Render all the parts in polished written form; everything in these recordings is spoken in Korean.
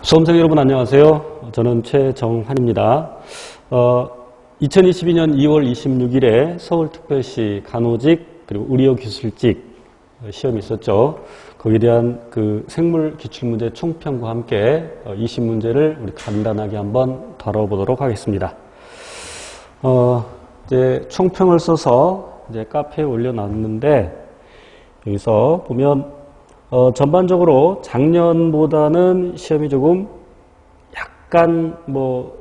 수험생 여러분 안녕하세요. 저는 최정환입니다. 2022년 2월 26일에 서울특별시 간호직 그리고 의료기술직 시험이 있었죠. 거기에 대한 그 생물 기출문제 총평과 함께 20문제를 우리 간단하게 한번 다뤄보도록 하겠습니다. 이제 총평을 써서 이제 카페에 올려놨는데 여기서 보면 전반적으로 작년보다는 시험이 조금 약간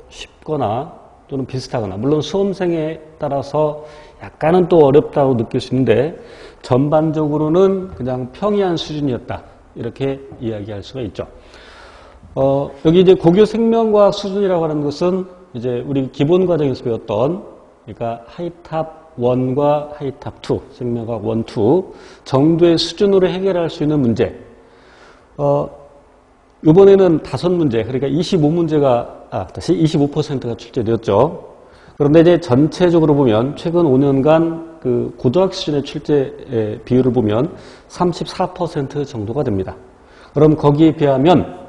쉽거나 또는 비슷하거나, 물론 수험생에 따라서 약간은 또 어렵다고 느낄 수 있는데 전반적으로는 그냥 평이한 수준이었다, 이렇게 이야기할 수가 있죠. 여기 이제 고교 생명과학 수준이라고 하는 것은 이제 우리 기본 과정에서 배웠던, 그러니까 하이탑 1과 하이탑 2, 생명과학 1, 2 정도의 수준으로 해결할 수 있는 문제. 이번에는 5문제, 그러니까 25%가 출제되었죠. 그런데 이제 전체적으로 보면 최근 5년간 그 고등학교 수준의 출제 비율을 보면 34% 정도가 됩니다. 그럼 거기에 비하면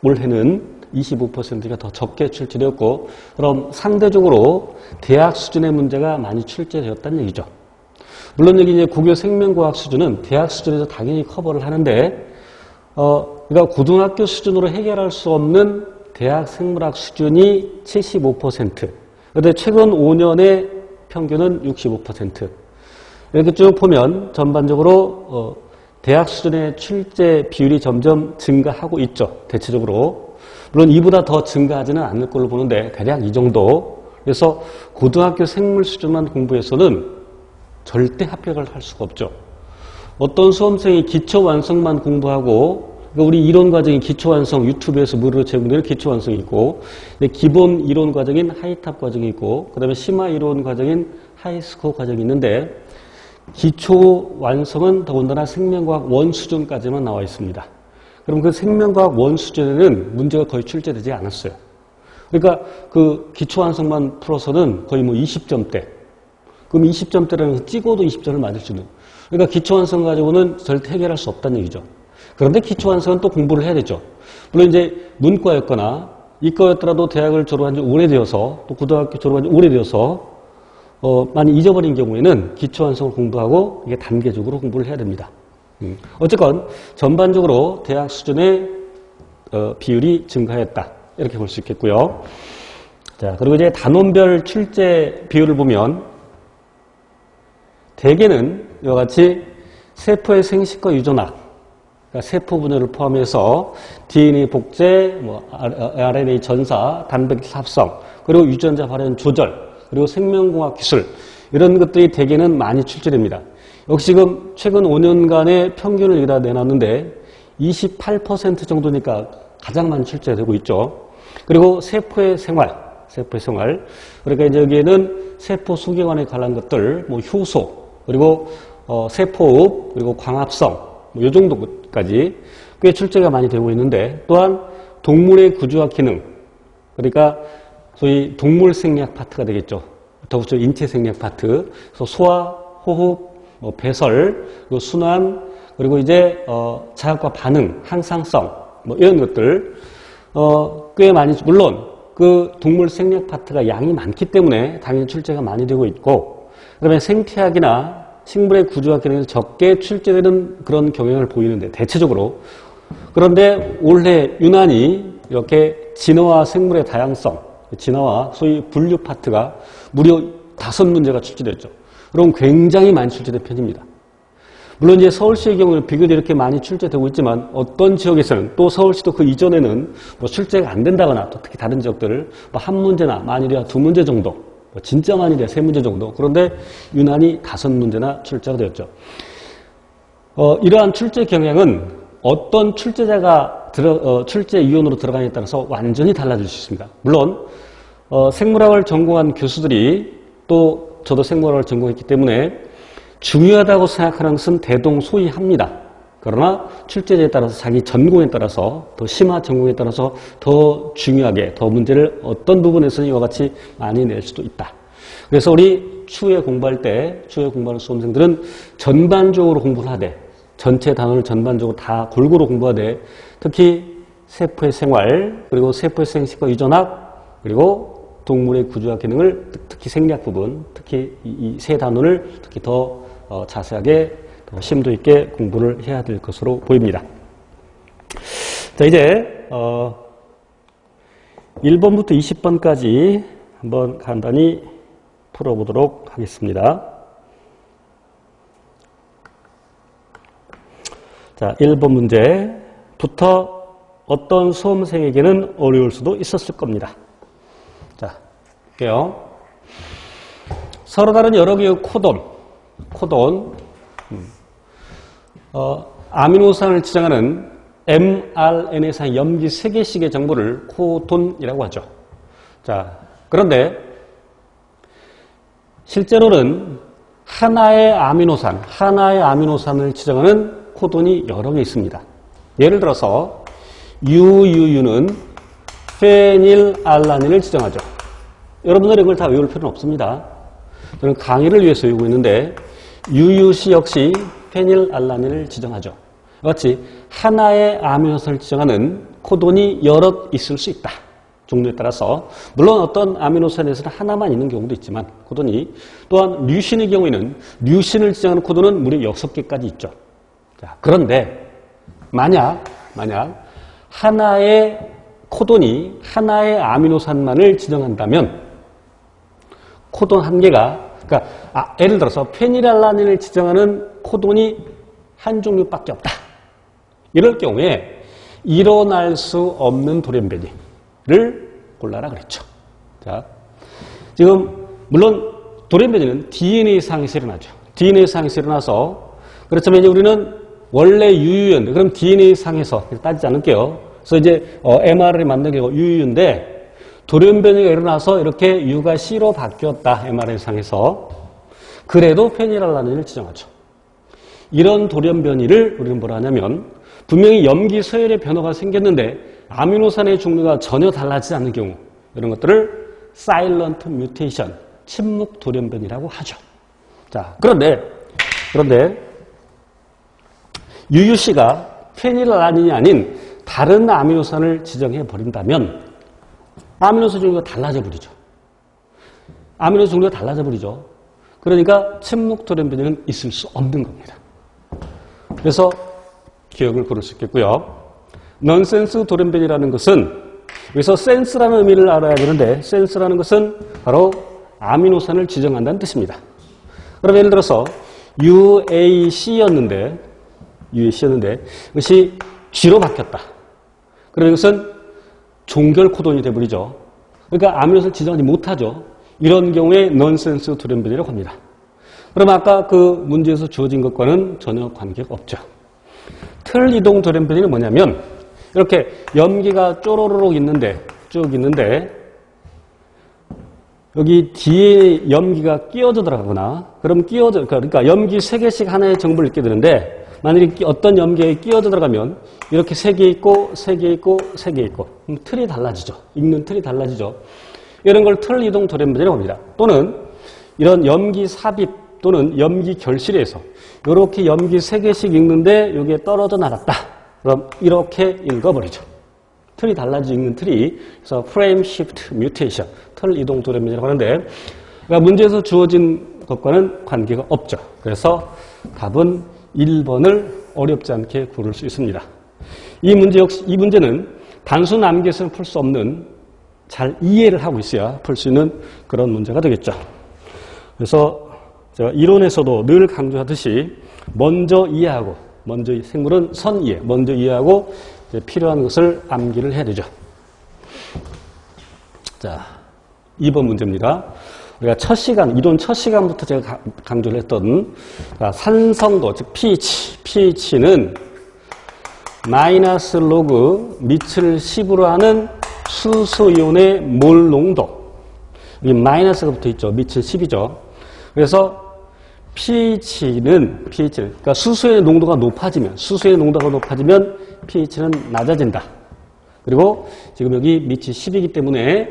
올해는 25%가 더 적게 출제되었고, 그럼 상대적으로 대학 수준의 문제가 많이 출제되었다는 얘기죠. 물론 여기 이제 고교 생명과학 수준은 대학 수준에서 당연히 커버를 하는데, 그러니까 고등학교 수준으로 해결할 수 없는 대학 생물학 수준이 75%. 그런데 최근 5년의 평균은 65%. 이렇게 쭉 보면 전반적으로 대학 수준의 출제 비율이 점점 증가하고 있죠. 대체적으로. 물론 이보다 더 증가하지는 않을 걸로 보는데 대략 이 정도. 그래서 고등학교 생물 수준만 공부해서는 절대 합격을 할 수가 없죠. 어떤 수험생이 기초 완성만 공부하고, 그러니까 우리 이론 과정인 기초 완성, 유튜브에서 무료로 제공되는 기초 완성이 있고, 기본 이론 과정인 하이탑 과정이 있고, 그 다음에 심화 이론 과정인 하이스코어 과정이 있는데, 기초 완성은 더군다나 생명과학 1 수준까지만 나와 있습니다. 그럼 그 생명과학 1 수준에는 문제가 거의 출제되지 않았어요. 그러니까 그 기초 완성만 풀어서는 거의 20점대. 그럼 20점대라는 건 찍어도 20점을 맞을 수 있는. 그러니까 기초 완성 가지고는 절대 해결할 수 없다는 얘기죠. 그런데 기초 완성은 또 공부를 해야 되죠. 물론 이제 문과였거나 이과였더라도 대학을 졸업한 지 오래되어서, 또 고등학교 졸업한 지 오래되어서 많이 잊어버린 경우에는 기초 완성을 공부하고 이게 단계적으로 공부를 해야 됩니다. 어쨌건 전반적으로 대학 수준의 비율이 증가했다, 이렇게 볼 수 있겠고요. 자, 그리고 이제 단원별 출제 비율을 보면 대개는 이와 같이 세포의 생식과 유전학, 그러니까 세포 분열을 포함해서 DNA 복제, RNA 전사, 단백질 합성, 그리고 유전자 발현 조절, 그리고 생명공학 기술, 이런 것들이 대개는 많이 출제됩니다. 역시 지금 최근 5년간의 평균을 여기다 내놨는데 28% 정도니까 가장 많이 출제되고 있죠. 그리고 세포의 생활. 그러니까 이제 여기에는 세포 수경안에 관한 것들, 효소, 그리고 세포흡, 그리고 광합성, 이 정도까지 꽤 출제가 많이 되고 있는데, 또한 동물의 구조와 기능, 그러니까 소위 동물 생리학 파트가 되겠죠. 더 붙여 인체 생리학 파트. 그래서 소화, 호흡, 배설, 그리고 순환, 그리고 이제 자극과 반응, 항상성, 이런 것들 꽤 많이, 물론 그 동물 생리학 파트가 양이 많기 때문에 당연히 출제가 많이 되고 있고, 그다음에 생태학이나 식물의 구조와 기능에서 적게 출제되는 그런 경향을 보이는데 대체적으로. 그런데 올해 유난히 이렇게 진화와 생물의 다양성, 진화와 소위 분류 파트가 무려 5문제가 출제됐죠. 그럼 굉장히 많이 출제된 편입니다. 물론 이제 서울시의 경우는 비교적 이렇게 많이 출제되고 있지만, 어떤 지역에서는, 또 서울시도 그 이전에는 출제가 안 된다거나, 또 특히 다른 지역들을 한 문제나 많이돼야 2문제 정도, 진짜 많이돼야 3문제 정도, 그런데 유난히 5문제나 출제가 되었죠. 이러한 출제 경향은 어떤 출제자가 출제위원으로 들어가냐에 따라서 완전히 달라질 수 있습니다. 물론 생물학을 전공한 교수들이, 또 저도 생물학을 전공했기 때문에 중요하다고 생각하는 것은 대동소이합니다. 그러나 출제자에 따라서, 자기 전공에 따라서, 더 심화 전공에 따라서 더 중요하게, 더 문제를 어떤 부분에서는 이와 같이 많이 낼 수도 있다. 그래서 우리 추후에 공부하는 수험생들은 전반적으로 공부를 하되, 전체 단원을 전반적으로 다 골고루 공부하되, 특히 세포의 생활, 그리고 세포의 생식과 유전학, 그리고 동물의 구조와 기능을 특히 생리학 부분, 특히 이 세 단원을 특히 더 자세하게 더 심도 있게 공부를 해야 될 것으로 보입니다. 자, 이제 1번부터 20번까지 한번 간단히 풀어보도록 하겠습니다. 자, 1번 문제부터 어떤 수험생에게는 어려울 수도 있었을 겁니다. 자, 볼게요. 서로 다른 여러 개의 코돈, 아미노산을 지정하는 mRNA상 염기 3개씩의 정보를 코돈이라고 하죠. 자, 그런데 실제로는 하나의 아미노산을 지정하는 코돈이 여러 개 있습니다. 예를 들어서 UUU는 페닐알라닌을 지정하죠. 여러분들이 이걸 다 외울 필요는 없습니다. 저는 강의를 위해서 외우고 있는데 UUC 역시 페닐알라닌을 지정하죠. 같이 하나의 아미노산을 지정하는 코돈이 여럿 있을 수 있다. 종류에 따라서 물론 어떤 아미노산에서는 하나만 있는 경우도 있지만 코돈이 또한 류신의 경우에는 류신을 지정하는 코돈은 무려 6개까지 있죠. 자, 그런데 만약 하나의 코돈이 하나의 아미노산만을 지정한다면 코돈 한 개가 그러니까 예를 들어서 페닐알라닌을 지정하는 코돈이 한 종류밖에 없다. 이럴 경우에 일어날 수 없는 돌연변이를 골라라 그랬죠. 자, 지금 물론 돌연변이는 DNA상에서 일어나죠. DNA상에서 일어나서 그렇지만 이제 우리는 원래 유유였는데 그럼 DNA상에서 따지지 않을게요. 그래서 이제 mRNA 만든 게 유유인데 돌연변이가 일어나서 이렇게 U가 C로 바뀌었다. mRNA상에서. 그래도 페닐알라닌을 지정하죠. 이런 돌연변이를 우리는 뭐라 하냐면 분명히 염기 서열의 변화가 생겼는데 아미노산의 종류가 전혀 달라지지 않는 경우 이런 것들을 사일런트 뮤테이션, 침묵 돌연변이라고 하죠. 자, 그런데 UUC가 페닐알라닌이 아닌 다른 아미노산을 지정해 버린다면 아미노산 종류가 달라져 버리죠. 그러니까 침묵 돌연변이는 있을 수 없는 겁니다. 그래서 기억을 고를 수 있겠고요. 넌센스 돌연변이라는 것은 여기서 센스라는 의미를 알아야 되는데 센스라는 것은 바로 아미노산을 지정한다는 뜻입니다. 그럼 예를 들어서 UAC였는데 이것이 G로 바뀌었다. 그럼 이것은 종결 코돈이 되어버리죠. 그러니까 아미노산을 지정하지 못하죠. 이런 경우에 넌센스 돌연변이라고 합니다. 그럼 아까 그 문제에서 주어진 것과는 전혀 관계가 없죠. 틀 이동 돌연변이는 뭐냐면 이렇게 염기가 쪼로로록 쭉 있는데 여기 뒤에 염기가 끼어져 들어가거나 그러니까 염기 3개씩 하나의 정보를 읽게 되는데 만약에 어떤 염기에 끼어져 들어가면 이렇게 3개 있고 3개 있고 3개 있고 틀이 달라지죠. 읽는 틀이 달라지죠. 이런 걸 틀 이동 돌연변이라고 합니다. 또는 이런 염기 삽입 또는 염기 결실에서 이렇게 염기 3개씩 읽는데 여기에 떨어져 나갔다. 그럼 이렇게 읽어버리죠. 틀이 달라지죠. 읽는 틀이. 그래서 프레임 시프트 뮤테이션, 틀 이동 돌연변이라고 하는데 그러니까 문제에서 주어진 것과는 관계가 없죠. 그래서 답은 1번을 어렵지 않게 고를 수 있습니다. 이 문제는 단순 암기에서는 풀 수 없는 잘 이해를 하고 있어야 풀 수 있는 그런 문제가 되겠죠. 그래서 제가 이론에서도 늘 강조하듯이 생물은 선이해. 먼저 이해하고 이제 필요한 것을 암기를 해야 되죠. 자, 2번 문제입니다. 우리가 이론 첫 시간부터 제가 강조를 했던 산성도, 즉 pH는 마이너스 로그 밑을 10으로 하는 수소이온의 몰 농도. 여기 마이너스가 붙어 있죠. 밑을 10이죠. 그래서 pH는 그러니까 수소의 농도가 높아지면 pH는 낮아진다. 그리고 지금 여기 밑이 10이기 때문에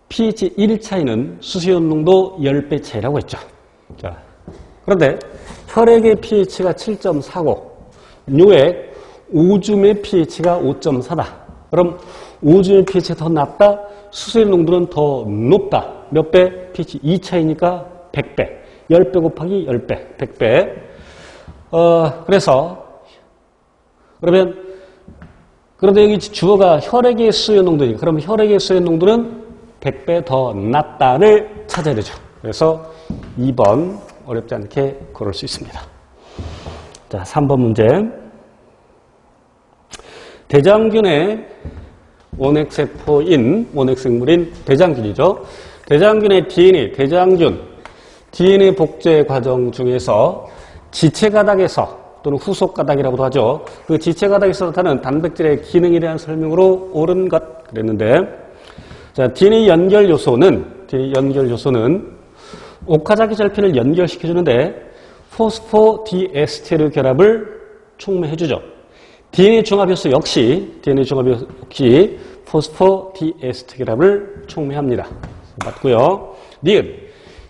pH 1 차이는 수소이온 농도 10배 차이라고 했죠. 자, 그런데 혈액의 pH가 7.49, 뇨액 오줌의 pH가 5.4다. 그럼 오줌의 pH가 더 낮다, 수소의 농도는 더 높다. 몇 배? pH 2차이니까 100배. 10배 곱하기 10배, 100배. 그런데 여기 주어가 혈액의 수의 농도니까, 그럼 혈액의 수의 농도는 100배 더 낮다를 찾아야 되죠. 그래서 2번 어렵지 않게 고를 수 있습니다. 자, 3번 문제. 대장균의 원핵세포인, 원핵생물인 대장균이죠. 대장균의 DNA, DNA 복제 과정 중에서 지체가닥에서 또는 후속가닥이라고도 하죠. 그 지체가닥에서 나타나는 단백질의 기능에 대한 설명으로 옳은 것 그랬는데, 자, DNA 연결 요소는 옥화자기 절편을 연결시켜주는데 포스포디에스테르 결합을 촉매해주죠. DNA 중합 요소 역시 포스포디에스테르 결합을 촉매합니다. 맞고요. 니은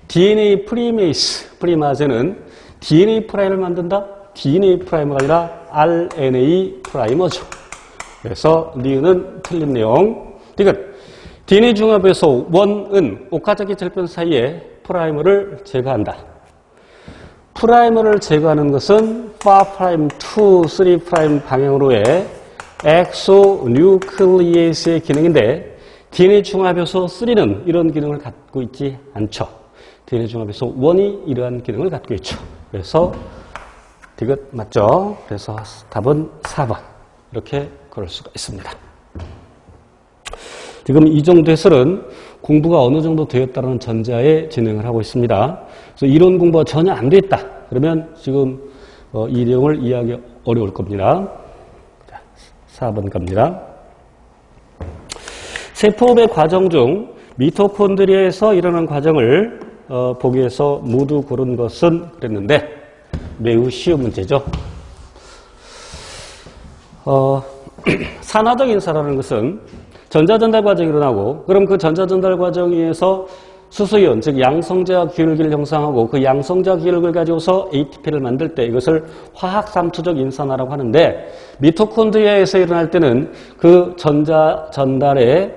DNA 프리마제는 DNA 프라임을 만든다. DNA 프라이머가 아니라 RNA 프라이머죠. 그래서 니은은 틀린 내용. 디귿 DNA 중합에서 원은 옥화자기 절편 사이에 프라이머를 제거한다. 프라이머를 제거하는 것은 4', 2, 3' 방향으로의 엑소뉴클리에이스의 기능인데 DNA 중합에서 3는 이런 기능을 갖고 있지 않죠. DNA 중합에서 1이 이러한 기능을 갖고 있죠. 그래서 디귿 맞죠? 그래서 답은 4번 이렇게 고를 수가 있습니다. 지금 이 정도 해설은 공부가 어느 정도 되었다는 전제하에 진행을 하고 있습니다. 그래서 이론 공부가 전혀 안 됐다. 그러면 지금 이 내용을 이해하기 어려울 겁니다. 자, 4번 갑니다. 세포의 과정 중 미토콘드리아에서 일어나는 과정을 보기 위해서 모두 고른 것은 그랬는데 매우 쉬운 문제죠. 산화적 인산화라는 것은 전자전달 과정이 일어나고, 그럼 그 전자전달 과정에서 수소이온, 즉 양성자 기울기를 형성하고 그 양성자 기울기를 가지고서 ATP를 만들 때 이것을 화학삼투적 인산화라고 하는데, 미토콘드리아에서 일어날 때는 그 전자의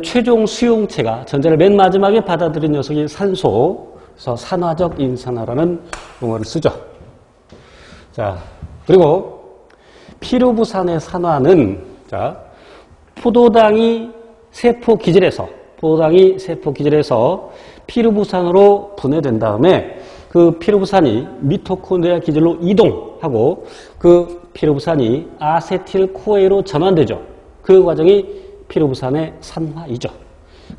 최종 수용체가 전자를 맨 마지막에 받아들인 녀석이 산소, 그래서 산화적 인산화라는 용어를 쓰죠. 자, 그리고 피루부산의 산화는, 자, 포도당이 세포 기질에서 피루부산으로 분해된 다음에 그 피루부산이 미토콘드리아 기질로 이동하고 그 피루부산이 아세틸코에로 전환되죠. 그 과정이 피루부산의 산화이죠.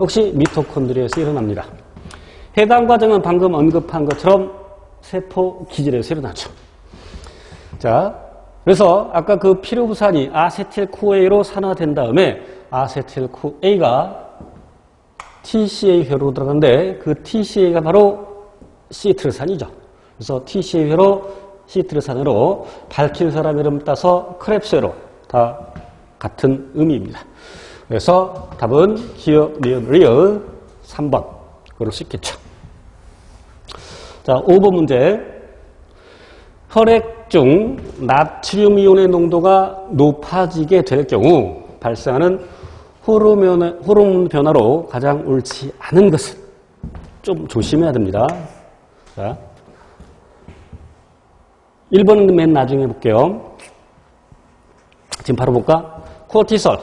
역시 미토콘드리아에서 일어납니다. 해당 과정은 방금 언급한 것처럼 세포 기질에서 일어나죠. 자, 그래서 아까 그 피루부산이 아세틸코에로 산화된 다음에 아세틸코에가 TCA 회로 들어가는데 그 TCA가 바로 시트르산이죠. 그래서 TCA 회로 시트르산으로 밝힌 사람 이름 따서 크랩스회로 다 같은 의미입니다. 그래서 답은 기억, 니은, 리을 3번 그럴 수 있겠죠. 자, 5번 문제. 혈액 중 나트륨 이온의 농도가 높아지게 될 경우 발생하는 호르몬 변화로 가장 옳지 않은 것은 좀 조심해야 됩니다. 자, 1번은 맨 나중에 볼게요. 지금 바로 볼까? 코르티솔.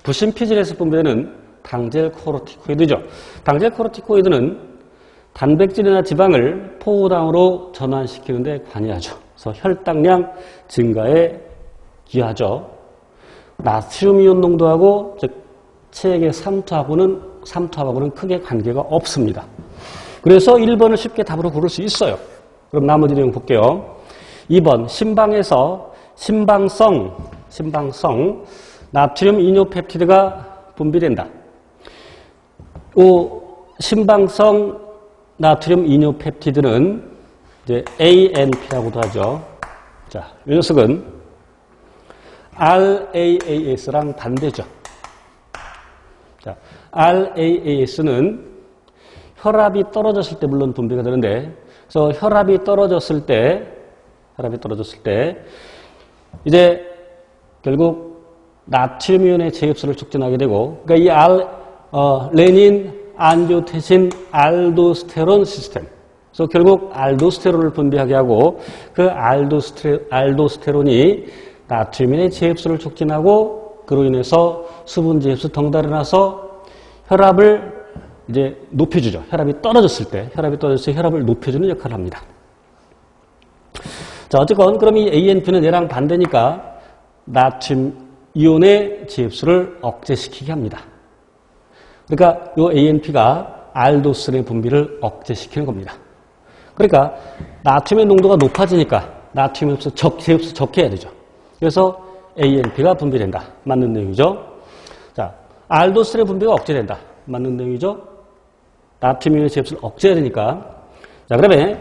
부신피질에서 분비되는 당젤코르티코이드죠. 당젤코르티코이드는 단백질이나 지방을 포도당으로 전환시키는 데 관여하죠. 그래서 혈당량 증가에 기여하죠. 나트륨 이온 농도하고 즉 체액의 삼투하고는 크게 관계가 없습니다. 그래서 1번을 쉽게 답으로 고를 수 있어요. 그럼 나머지 내용 볼게요. 2번 심방에서 심방성 나트륨 이뇨펩티드가 분비된다. 심방성 나트륨 이뇨펩티드는 이제 ANP라고도 하죠. 자, 이 녀석은 RAAS랑 반대죠. 자, RAAS는 혈압이 떨어졌을 때 물론 분비가 되는데, 그래서 혈압이 떨어졌을 때 이제 결국 나트륨이온의 재흡수를 촉진하게 되고, 그러니까 이 레닌, 안지오텐신, 알도스테론 시스템. 그래서 결국 알도스테론을 분비하게 하고 그 알도스테론이 나트륨의 재흡수를 촉진하고 그로 인해서 수분 재흡수 덩달아 나서 혈압을 이제 높여주죠. 혈압이 떨어졌을 때 혈압을 높여주는 역할을 합니다. 자, 어쨌건 그럼 이 ANP는 얘랑 반대니까 나트륨 이온의 재흡수를 억제시키게 합니다. 그러니까 이 ANP가 알도스테론의 분비를 억제시키는 겁니다. 그러니까 나트륨의 농도가 높아지니까 나트륨 재흡수 적게 해야 되죠. 그래서 ANP가 분비된다. 맞는 내용이죠. 자, 알도스테론 분비가 억제된다. 맞는 내용이죠. 나트륨의 재흡수를 억제해야 되니까. 자, 그러면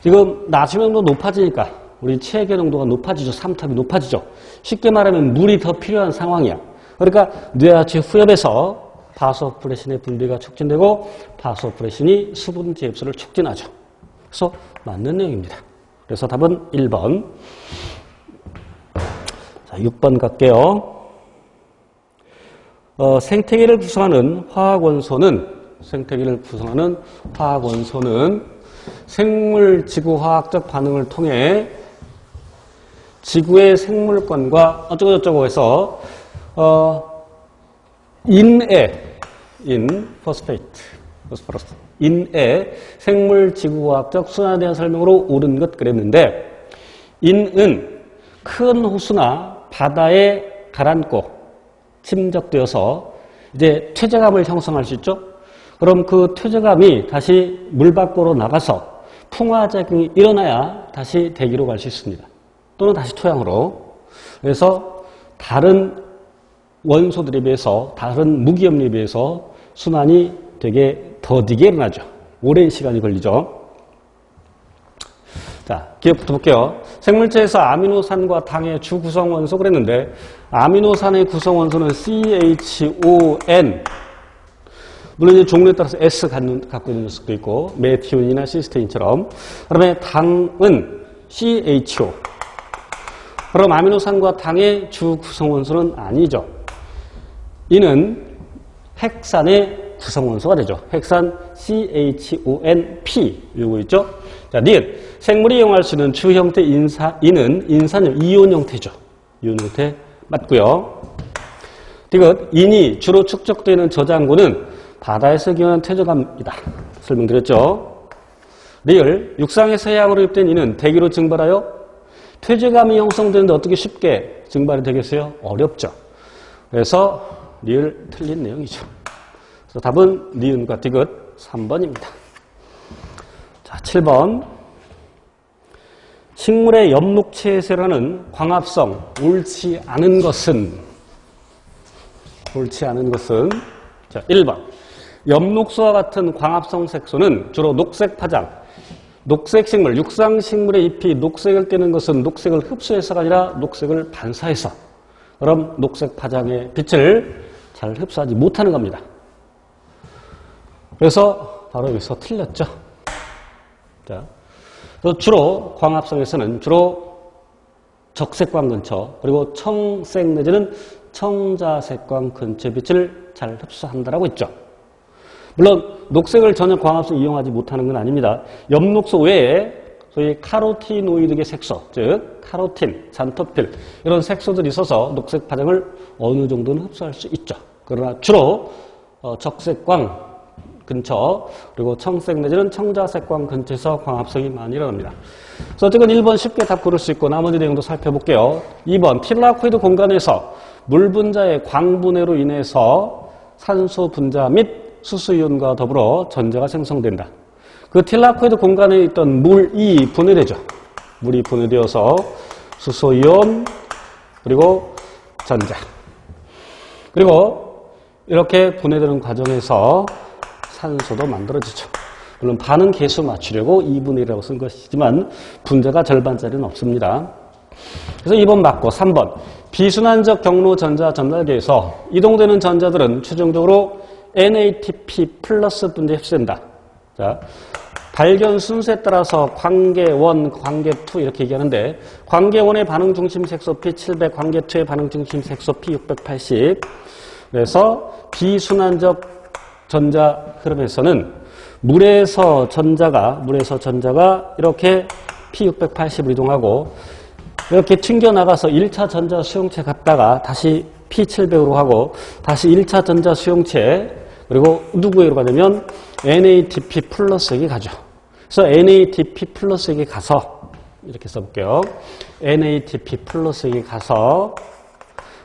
지금 나트륨 농도가 높아지니까 우리 체액의 농도가 높아지죠. 삼탑이 높아지죠. 쉽게 말하면 물이 더 필요한 상황이야. 그러니까 뇌하체 후엽에서 바소프레신의 분비가 촉진되고 바소프레신이 수분 재흡수를 촉진하죠. 그래서 맞는 내용입니다. 그래서 답은 1번. 자, 6번 갈게요. 생태계를 구성하는 화학원소는 생물 지구화학적 반응을 통해 지구의 생물권과 어쩌고저쩌고 해서 인의 생물 지구화학적 순환에 설명으로 옳은 것 그랬는데, 인은 큰 호수나 바다에 가라앉고 침적되어서 이제 퇴적암을 형성할 수 있죠. 그럼 그 퇴적암이 다시 물 밖으로 나가서 풍화작용이 일어나야 다시 대기로 갈 수 있습니다. 또는 다시 토양으로. 그래서 다른 원소들에 비해서, 다른 무기염류에 비해서 순환이 되게 더디게 일어나죠. 오랜 시간이 걸리죠. 자, 기억부터 볼게요. 생물체에서 아미노산과 당의 주 구성 원소 그랬는데, 아미노산의 구성 원소는 CHON. 물론 이제 종류에 따라서 S 갖고 있는 녀석도 있고, 메티온이나 시스테인처럼. 그다음에 당은 CHO. 그럼 아미노산과 당의 주 구성 원소는 아니죠. 이는 핵산의 구성원소가 되죠. 핵산 CHONP 요거 있죠. 자, 니은 생물이 이용할 수 있는 주 형태 이는 인산염 이온 형태죠. 이온 형태 맞고요. 디귿 인이 주로 축적되는 저장고는 바다에서 기원한 퇴적암이다. 설명드렸죠. 리을 육상에서 해양으로 유입된 이는 대기로 증발하여 퇴적암이 형성되는데 어떻게 쉽게 증발이 되겠어요? 어렵죠. 그래서 리을 틀린 내용이죠. 그래서 답은 니은과 디귿 3번입니다. 자, 7번. 식물의 엽록체에서라는 광합성 옳지 않은 것은 자, 1번. 엽록소와 같은 광합성 색소는 주로 녹색 파장, 녹색 식물, 육상 식물의 잎이 녹색을 띠는 것은 녹색을 흡수해서가 아니라 녹색을 반사해서, 그럼 녹색 파장의 빛을 잘 흡수하지 못하는 겁니다. 그래서 바로 여기서 틀렸죠. 자, 주로 광합성에서는 주로 적색광 근처 그리고 청색 내지는 청자색광 근처의 빛을 잘 흡수한다라고 했죠. 물론 녹색을 전혀 광합성 이용하지 못하는 건 아닙니다. 엽록소 외에 소위 카로티노이드계 색소, 즉 카로틴, 잔토필 이런 색소들이 있어서 녹색 파장을 어느 정도는 흡수할 수 있죠. 그러나 주로 적색광 근처 그리고 청색 내지는 청자색광 근처에서 광합성이 많이 일어납니다. 그래서 어쨌든 1번 쉽게 답 고를 수 있고 나머지 내용도 살펴볼게요. 2번 틸라코이드 공간에서 물 분자의 광분해로 인해서 산소 분자 및 수소이온과 더불어 전자가 생성된다. 그 틸라코이드 공간에 있던 물이 분해되죠. 물이 분해되어서 수소이온 그리고 전자. 그리고 이렇게 분해되는 과정에서 산소도 만들어지죠. 물론 반응 계수 맞추려고 2분의 1이라고 쓴 것이지만 분자가 절반짜리는 없습니다. 그래서 2번 맞고 3번 비순환적 경로 전자 전달계에서 이동되는 전자들은 최종적으로 NATP 플러스 분자에 흡수된다. 자, 발견 순서에 따라서 관계1, 관계2 이렇게 얘기하는데 관계1의 반응 중심 색소 P700, 관계2의 반응 중심 색소 P680. 그래서 비순환적 전자 흐름에서는 물에서 전자가 이렇게 P680으로 이동하고 이렇게 튕겨나가서 1차 전자 수용체 갔다가 다시 P700으로 하고 다시 1차 전자 수용체 그리고 누구에로 가냐면 NADP 플러스에게 가죠. 그래서 NADP 플러스에게 가서 이렇게 써볼게요. NADP 플러스에게 가서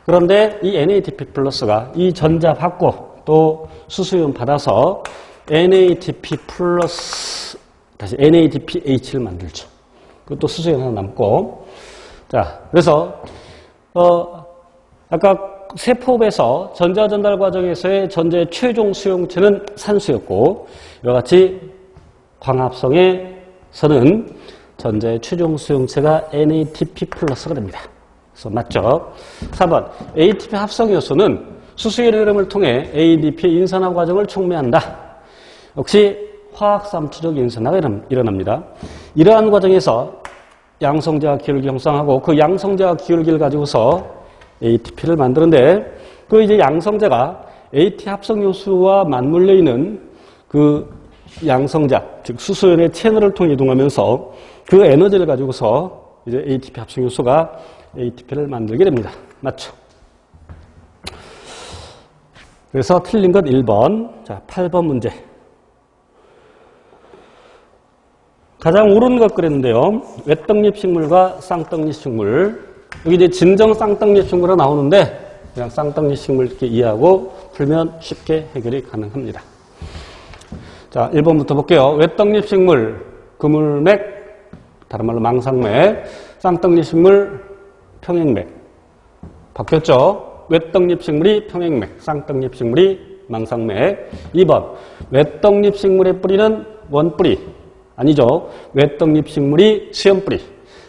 그런데 이 NADP 플러스가 이 전자 받고 또 수소이온 받아서 NADP 플러스 다시 NADPH를 만들죠. 그것도 수소이온 하나 남고 자 그래서 아까 세포업에서 전자 전달 과정에서의 전자의 최종 수용체는 산소였고 이와 같이 광합성에서는 전자의 최종 수용체가 NADP 플러스가 됩니다. 그래서 맞죠? 4번 ATP 합성 요소는 수소의 흐름을 통해 ADP의 인산화 과정을 촉매한다. 역시 화학삼투적 인산화가 일어납니다. 이러한 과정에서 양성자와 기울기 형성하고 그 양성자와 기울기를 가지고서 ATP를 만드는데 그 이제 양성자가 AT 합성 요소와 맞물려 있는 그 양성자 즉 수소연의 채널을 통해 이동하면서 그 에너지를 가지고서 이제 ATP 합성 요소가 ATP를 만들게 됩니다. 맞죠? 그래서 틀린 것 1번. 자, 8번 문제. 가장 옳은 것 그랬는데요. 외떡잎 식물과 쌍떡잎 식물. 여기 이제 진정 쌍떡잎 식물이 나오는데 그냥 쌍떡잎 식물 이렇게 이해하고 풀면 쉽게 해결이 가능합니다. 자, 1번부터 볼게요. 외떡잎 식물, 그물맥, 다른 말로 망상맥, 쌍떡잎 식물, 평행맥. 바뀌었죠? 외떡잎 식물이 평행맥, 쌍떡잎 식물이 망상맥. 2번, 외떡잎 식물의 뿌리는 원뿌리. 아니죠. 외떡잎 식물이 수염뿌리,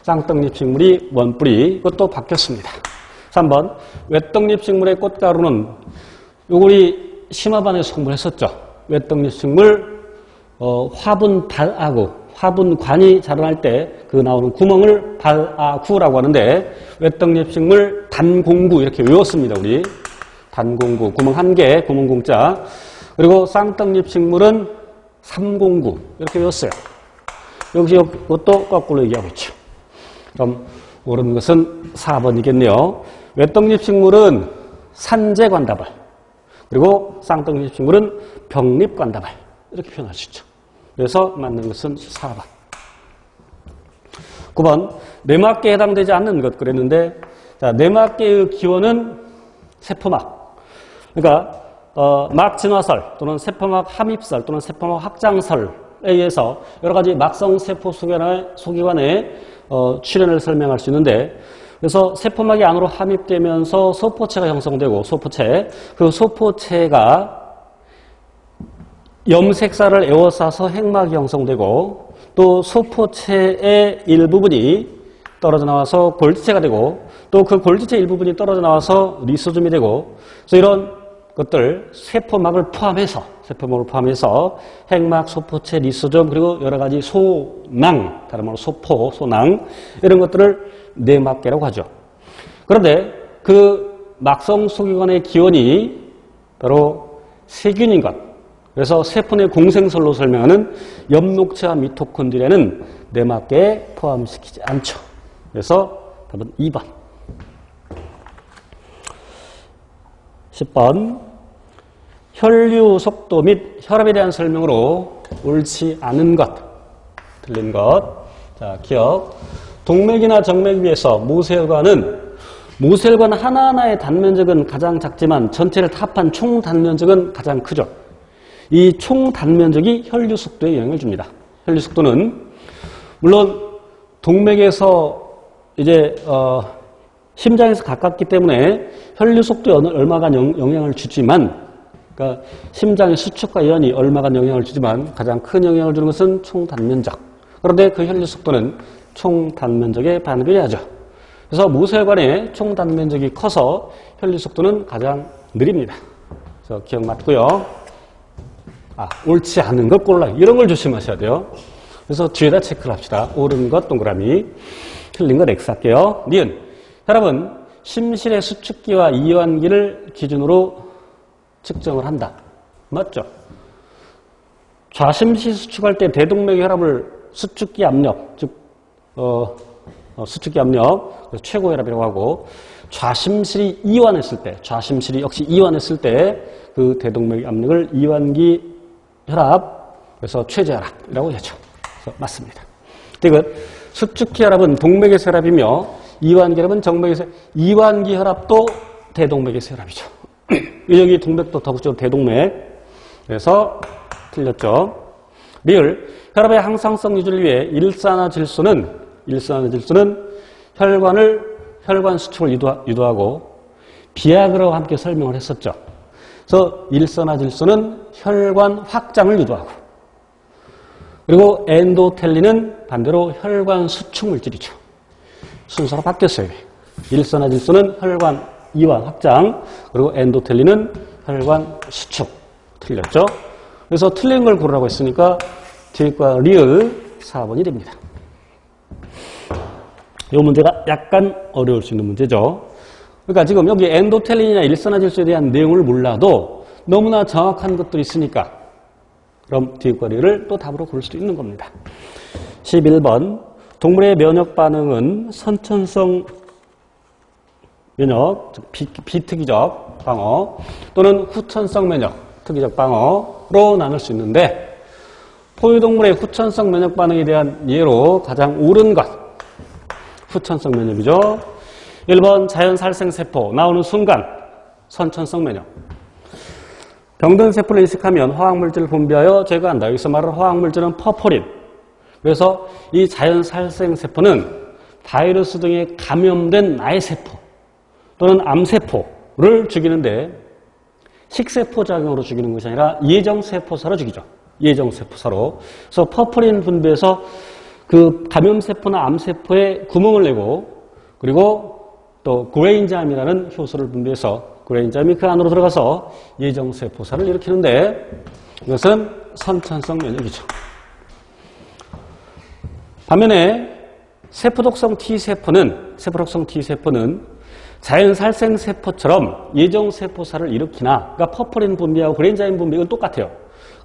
쌍떡잎 식물이 원뿌리. 이것도 바뀌었습니다. 3번, 외떡잎 식물의 꽃가루는 우리 심화반에서 공부했었죠. 외떡잎 식물 화분 발아구, 화분관이 자라날 때 그 나오는 구멍을 발아구라고 하는데 외떡잎 식물 단공구 이렇게 외웠습니다. 우리 단공구, 구멍 1개, 구멍 공자. 그리고 쌍떡잎 식물은 삼공구 이렇게 외웠어요. 역시 이것도 거꾸로 얘기하고 있죠. 그럼 옳은 것은 4번이겠네요. 외떡잎 식물은 산재관다발 그리고 쌍떡잎 식물은 병립관다발 이렇게 표현할 수 있죠. 그래서 맞는 것은 4번. 9번 내막계에 해당되지 않는 것 그랬는데 자, 내막계의 기원은 세포막. 그러니까 막 진화설 또는 세포막 함입설 또는 세포막 확장설에 의해서 여러 가지 막성 세포 소기관의 출현을 설명할 수 있는데 그래서 세포막이 안으로 함입되면서 소포체가 형성되고 소포체 그 소포체가 염색살을 에워싸서 핵막이 형성되고 또 소포체의 일부분이 떨어져 나와서 골지체가 되고 또 그 골지체 일부분이 떨어져 나와서 리소즘이 되고 그래서 이런 것들 세포막을 포함해서 핵막, 소포체, 리소즘 그리고 여러 가지 소낭, 다른 말로 소포, 소낭 이런 것들을 내막계라고 하죠. 그런데 그 막성 소기관의 기원이 바로 세균인 것. 그래서 세포 내 공생설로 설명하는 엽록체와 미토콘드리아는 내막계에 포함시키지 않죠. 그래서 답은 2번. 10번. 혈류 속도 및 혈압에 대한 설명으로 옳지 않은 것. 틀린 것. 자, 기억. 동맥이나 정맥 위에서 모세혈관 하나하나의 단면적은 가장 작지만 전체를 합한 총 단면적은 가장 크죠. 이 총 단면적이 혈류 속도에 영향을 줍니다. 혈류 속도는 물론 동맥에서 이제 심장에서 가깝기 때문에 혈류 속도에 얼마간 영향을 주지만 그러니까 심장의 수축과 연이 얼마간 영향을 주지만 가장 큰 영향을 주는 것은 총 단면적. 그런데 그 혈류 속도는 총 단면적에 반비례하죠. 그래서 모세혈관의 총 단면적이 커서 혈류 속도는 가장 느립니다. 그래서 기억 맞고요. 옳지 않은 것 골라. 이런 걸 조심하셔야 돼요. 그래서 뒤에다 체크를 합시다. 옳은 것 동그라미, 틀린 것 X 할게요. 니은. 여러분, 심실의 수축기와 이완기를 기준으로 측정을 한다. 맞죠? 좌심시 수축할 때 대동맥 혈압을 수축기 압력, 즉 수축기 압력, 최고 혈압이라고 하고, 좌심실이 이완했을 때, 좌심실이 역시 이완했을 때 그 대동맥 압력을 이완기 혈압, 그래서 최저혈압이라고 하죠. 그래서 맞습니다. 이것 수축기 혈압은 동맥에서 혈압이며 이완기 혈압은 정맥에서, 이완기 혈압도 대동맥에서 혈압이죠. 여기 동맥도 더욱적으로 대동맥. 그래서 틀렸죠. 리을. 혈압의 항상성 유지를 위해 일산화질소는 혈관 수축을 유도하고 비아그라와 함께 설명을 했었죠. 그래서 일산화질소는 혈관 확장을 유도하고, 그리고 엔도텔린은 반대로 혈관 수축 물질이죠. 순서가 바뀌었어요. 일산화질소는 혈관 이완 확장, 그리고 엔도텔린은 혈관 수축. 틀렸죠? 그래서 틀린 걸 고르라고 했으니까 뒤과 리을 4번이 됩니다. 이 문제가 약간 어려울 수 있는 문제죠. 그러니까 지금 여기 엔도텔린이나 일산화질소에 대한 내용을 몰라도 너무나 정확한 것들이 있으니까 그럼 뒤과 리을을 또 답으로 고를 수도 있는 겁니다. 11번. 동물의 면역 반응은 선천성 면역, 즉 비특이적 방어 또는 후천성 면역, 특이적 방어로 나눌 수 있는데, 포유동물의 후천성 면역 반응에 대한 예로 가장 옳은 것, 후천성 면역이죠. 1번 자연살생세포 나오는 순간 선천성 면역. 병든 세포를 이식하면 화학물질을 분비하여 제거한다. 여기서 말하는 화학물질은 퍼포린. 그래서 이 자연살생세포는 바이러스 등에 감염된 나의 세포 또는 암세포를 죽이는데 식세포작용으로 죽이는 것이 아니라 예정세포사로 죽이죠. 예정세포사로. 그래서 퍼포린 분비해서 그 감염세포나 암세포에 구멍을 내고, 그리고 또 그레인잠이라는 효소를 분비해서 그레인잠이 그 안으로 들어가서 예정세포사를 일으키는데 이것은 선천성 면역이죠. 반면에 세포독성 T세포는 자연살생세포처럼 예정세포사를 일으키나, 그러니까 퍼포린 분비하고 그레인자민 분비 이건 똑같아요.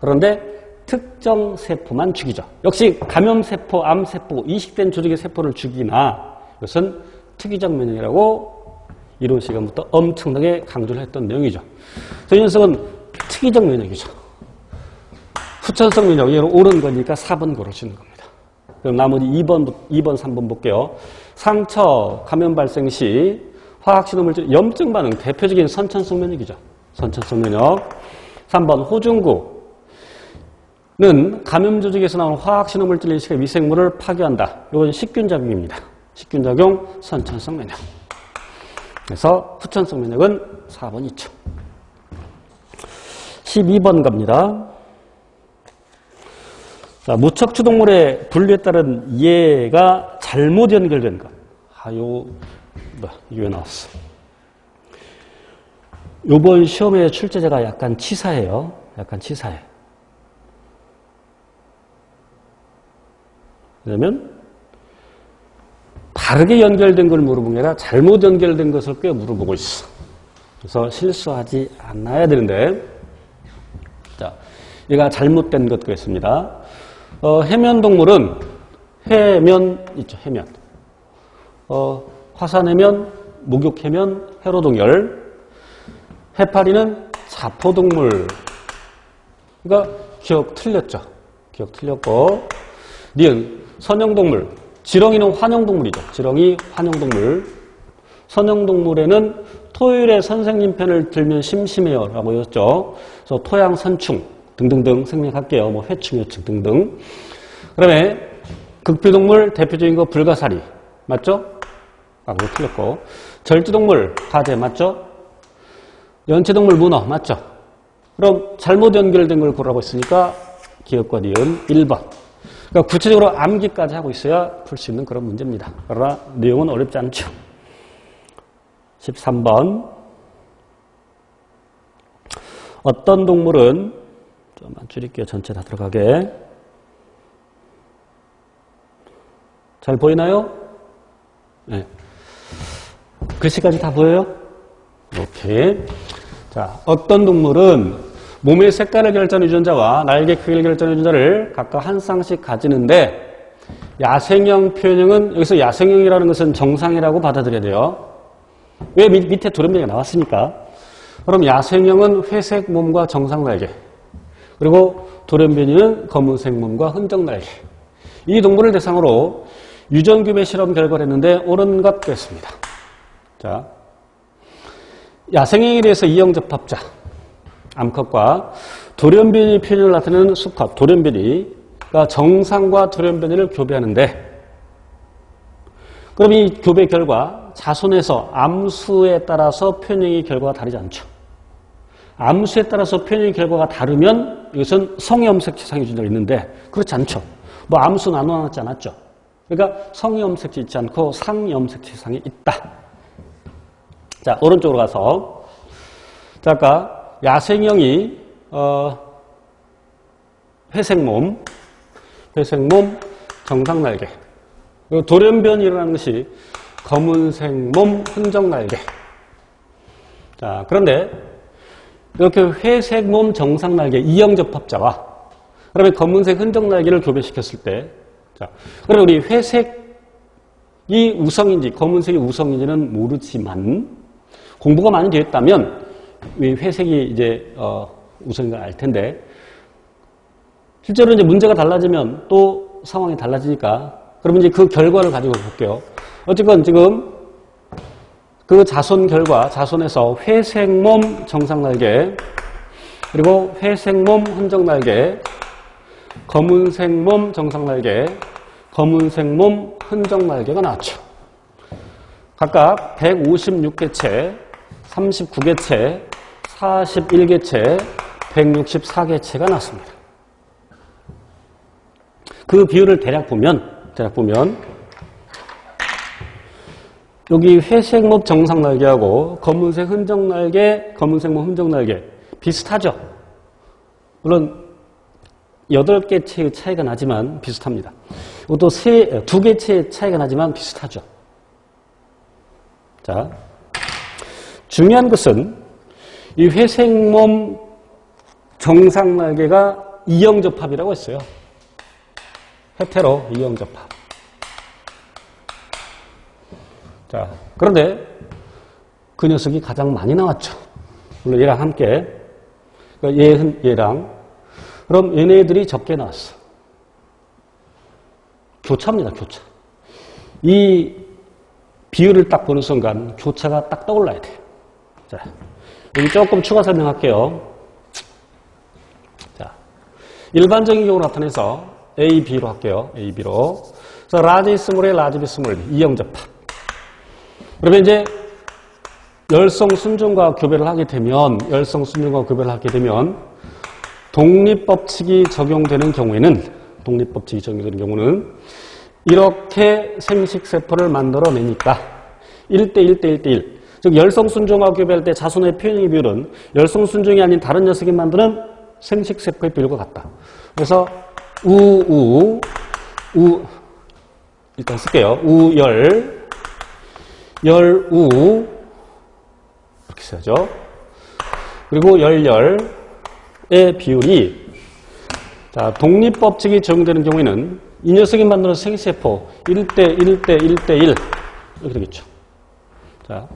그런데 특정 세포만 죽이죠. 역시 감염세포, 암세포, 이식된 조직의 세포를 죽이나, 이것은 특이적 면역이라고 이론 시간부터 엄청나게 강조를 했던 내용이죠. 그래서 이 녀석은 특이적 면역이죠. 후천성 면역, 얘는 옳은 거니까 4번 고르시는 겁니다. 그럼 나머지 2번, 3번 볼게요. 상처, 감염 발생 시 화학신호물질, 염증 반응, 대표적인 선천성 면역이죠. 선천성 면역. 3번 호중구는 감염 조직에서 나오는 화학신호물질 인식의 미생물을 파괴한다. 이건 식균작용입니다. 식균작용, 선천성 면역. 그래서 후천성 면역은 4번 있죠. 12번 갑니다. 자, 무척추동물의 분류에 따른 이해가 잘못 연결된 것. 이게 왜 나왔어? 요번 시험의 출제자가 약간 치사해요. 왜냐면 바르게 연결된 걸 물어본 게 아니라 잘못 연결된 것을 꽤 물어보고 있어. 그래서 실수하지 않아야 되는데, 자, 얘가 잘못된 것가 있습니다. 해면동물은 해면 있죠, 해면. 화산해면, 목욕해면, 해로동열. 해파리는 자포동물. 그러니까 기억 틀렸죠. 기억 틀렸고. 니은 선형동물. 지렁이는 환영동물이죠. 지렁이 환영동물. 선형동물에는 토요일에 선생님 편을 들면 심심해요 라고 했죠. 그래서 토양, 선충 등등등 생략할게요. 뭐 회충, 요충 등등. 그 다음에 극비동물 대표적인 거 불가사리. 맞죠? 그거 틀렸고. 절지동물 가재. 맞죠? 연체동물 문어. 맞죠? 그럼 잘못 연결된 걸 고르라고 했으니까 기억과 니은 1번. 그러니까 구체적으로 암기까지 하고 있어야 풀 수 있는 그런 문제입니다. 그러나 내용은 어렵지 않죠. 13번. 어떤 동물은, 좀만 줄일게요. 전체 다 들어가게. 잘 보이나요? 네. 글씨까지 다 보여요? 오케이. 자, 어떤 동물은 몸의 색깔을 결정하는 유전자와 날개 크기를 결정하는 유전자를 각각 한 쌍씩 가지는데 야생형, 표현형은 여기서 야생형이라는 것은 정상이라고 받아들여야 돼요. 왜 밑에 돌연변이가 나왔으니까. 그럼 야생형은 회색 몸과 정상 날개, 그리고 돌연변이는 검은색 몸과 흔적 날개. 이 동물을 대상으로 유전규배 실험 결과를 했는데 옳은 것 됐습니다. 자, 야생형에 대해서 이형접합자 암컷과 돌연변이 표현을 나타내는 수컷 돌연변이가 정상과 돌연변이를 교배하는데, 그럼 이 교배 결과 자손에서 암수에 따라서 표현형의 결과가 다르지 않죠. 암수에 따라서 표현형의 결과가 다르면 이것은 성염색체상의 유전자가 있는데 그렇지 않죠. 뭐 암수 나눠놨지 않았죠. 그러니까 성염색체 있지 않고 상염색체상이 있다. 자, 오른쪽으로 가서, 자, 아까 야생형이 회색 몸, 정상 날개, 그리고 돌연변이 일어나는 것이 검은색 몸, 흔적 날개. 자, 그런데 이렇게 회색 몸, 정상 날개 이형접합자와 그다음에 검은색 흔적 날개를 교배시켰을 때, 자, 그러면 우리 회색이 우성인지 검은색이 우성인지는 모르지만 공부가 많이 되었다면 이 회색이 이제 우성인 걸 알 텐데, 실제로 이제 문제가 달라지면 또 상황이 달라지니까 그러면 이제 그 결과를 가지고 볼게요. 어쨌건 지금 그 자손 결과, 자손에서 회색 몸 정상 날개, 그리고 회색 몸 흔적 날개, 검은색 몸 정상 날개, 검은색 몸 흔적 날개가 나왔죠. 각각 156개체, 39개체, 41개체, 164개체가 나왔습니다. 그 비율을 대략 보면 여기 회색 몸 정상 날개하고 검은색 흔적 날개, 검은색 몸 흔적 날개 비슷하죠? 물론 8개체의 차이가 나지만 비슷합니다. 이것도 2개체의 차이가 나지만 비슷하죠. 자, 중요한 것은 이 회색 몸 정상 날개가 이형접합이라고 했어요. 헤테로 이형접합. 자, 그런데 그 녀석이 가장 많이 나왔죠. 물론 얘랑 함께. 그러니까 얘랑. 그럼 얘네들이 적게 나왔어. 교차입니다, 교차. 이 비율을 딱 보는 순간 교차가 딱 떠올라야 돼요. 자, 여기 조금 추가 설명할게요. 자, 일반적인 경우로 나타내서 A, B로 할게요. A, B로. 그래서 라지 스몰에 라지 비 스몰 이형접합. 그러면 이제 열성 순종과 교배를 하게 되면 독립법칙이 적용되는 경우는 이렇게 생식세포를 만들어내니까 1대1대1대1. 즉 열성순종과 교배할 때 자손의 표현의 비율은 열성순종이 아닌 다른 녀석이 만드는 생식세포의 비율과 같다. 그래서 일단 쓸게요. 열우 이렇게 써야죠. 그리고 열의 비율이, 자, 독립법칙이 적용되는 경우에는 이 녀석이 만드는 생세포 1대1대1대1 이렇게 되겠죠. 자,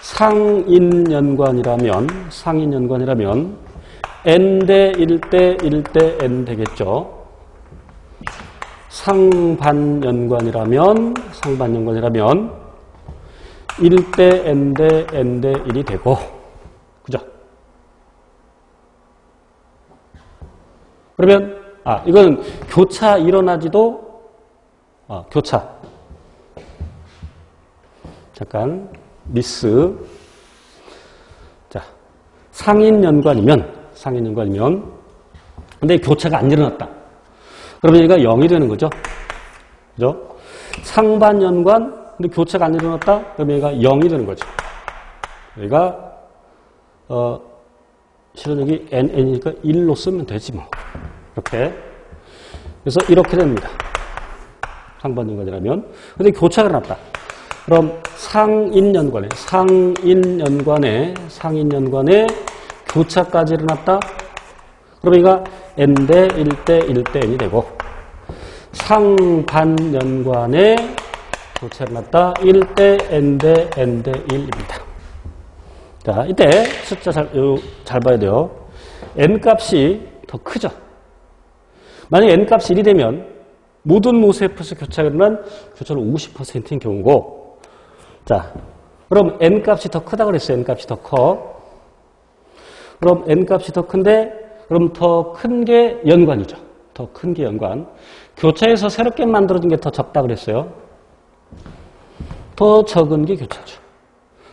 상인연관이라면 N 대1대1대 N 되겠죠. 상반연관이라면 1대 N 대 N 대 1이 되고, 그죠? 그러면 이건 교차 일어나지도 교차. 잠깐 미스. 자, 상인연관이면 근데 교차가 안 일어났다. 그러면 얘가 0이 되는 거죠. 그죠? 상반연관 근데 교차가 안 일어났다. 그러면 얘가 0이 되는 거죠. 얘가 실은 여기 n이니까 1로 쓰면 되지 뭐. 이렇게. 그래서 이렇게 됩니다. 상반연관이라면. 근데 교차가 일어났다. 그럼 상인연관에 교차까지 일어났다. 그럼 이가 n대 1대 1대 n이 되고, 상반연관에 교차가 일어났다. 1대 n대 n대 1입니다. 자, 이때 숫자 잘 봐야 돼요. n값이 더 크죠. 만약 n값이 1이 되면 모든 모세프에서 교차가 일어난 교차율 50%인 경우고, 자, 그럼 n값이 더 크다 그랬어요. n값이 더 커. 그럼 n값이 더 큰데, 그럼 더 큰 게 연관이죠. 더 큰 게 연관. 교차에서 새롭게 만들어진 게 더 적다 그랬어요. 더 적은 게 교차죠.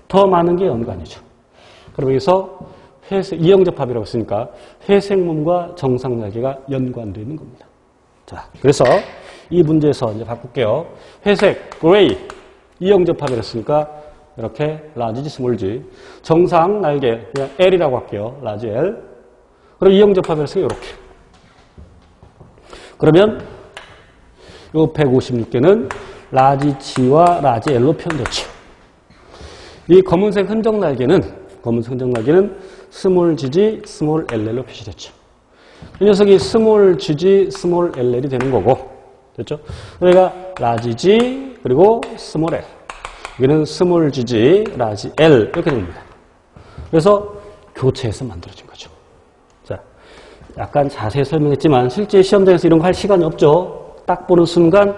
더 많은 게 연관이죠. 그럼 여기서 이형접합이라고 했으니까 회색몸과 정상날개가 연관되어 있는 겁니다. 자, 그래서 이 문제에서 이제 바꿀게요. 회색, 그레이, 이형접합이라고 했으니까 이렇게 라지, 스몰 g. 정상 날개, 그냥 L이라고 할게요. 라지 L. 그럼 이형접합이라고 했으니까 이렇게. 그러면 요 156개는 라지 G와 라지 L로 표현됐죠. 이 검은색 흔적 날개는 스몰 gg, 스몰 LL로 표시됐죠. 이 녀석이 스몰 gg, 스몰 LL이 되는 거고, 됐죠? 그러니까 라지 G 그리고 스몰 L. 여기는 스몰 gg, 라지 L 이렇게 됩니다. 그래서 교체해서 만들어진 거죠. 자, 약간 자세히 설명했지만 실제 시험장에서 이런 거 할 시간이 없죠. 딱 보는 순간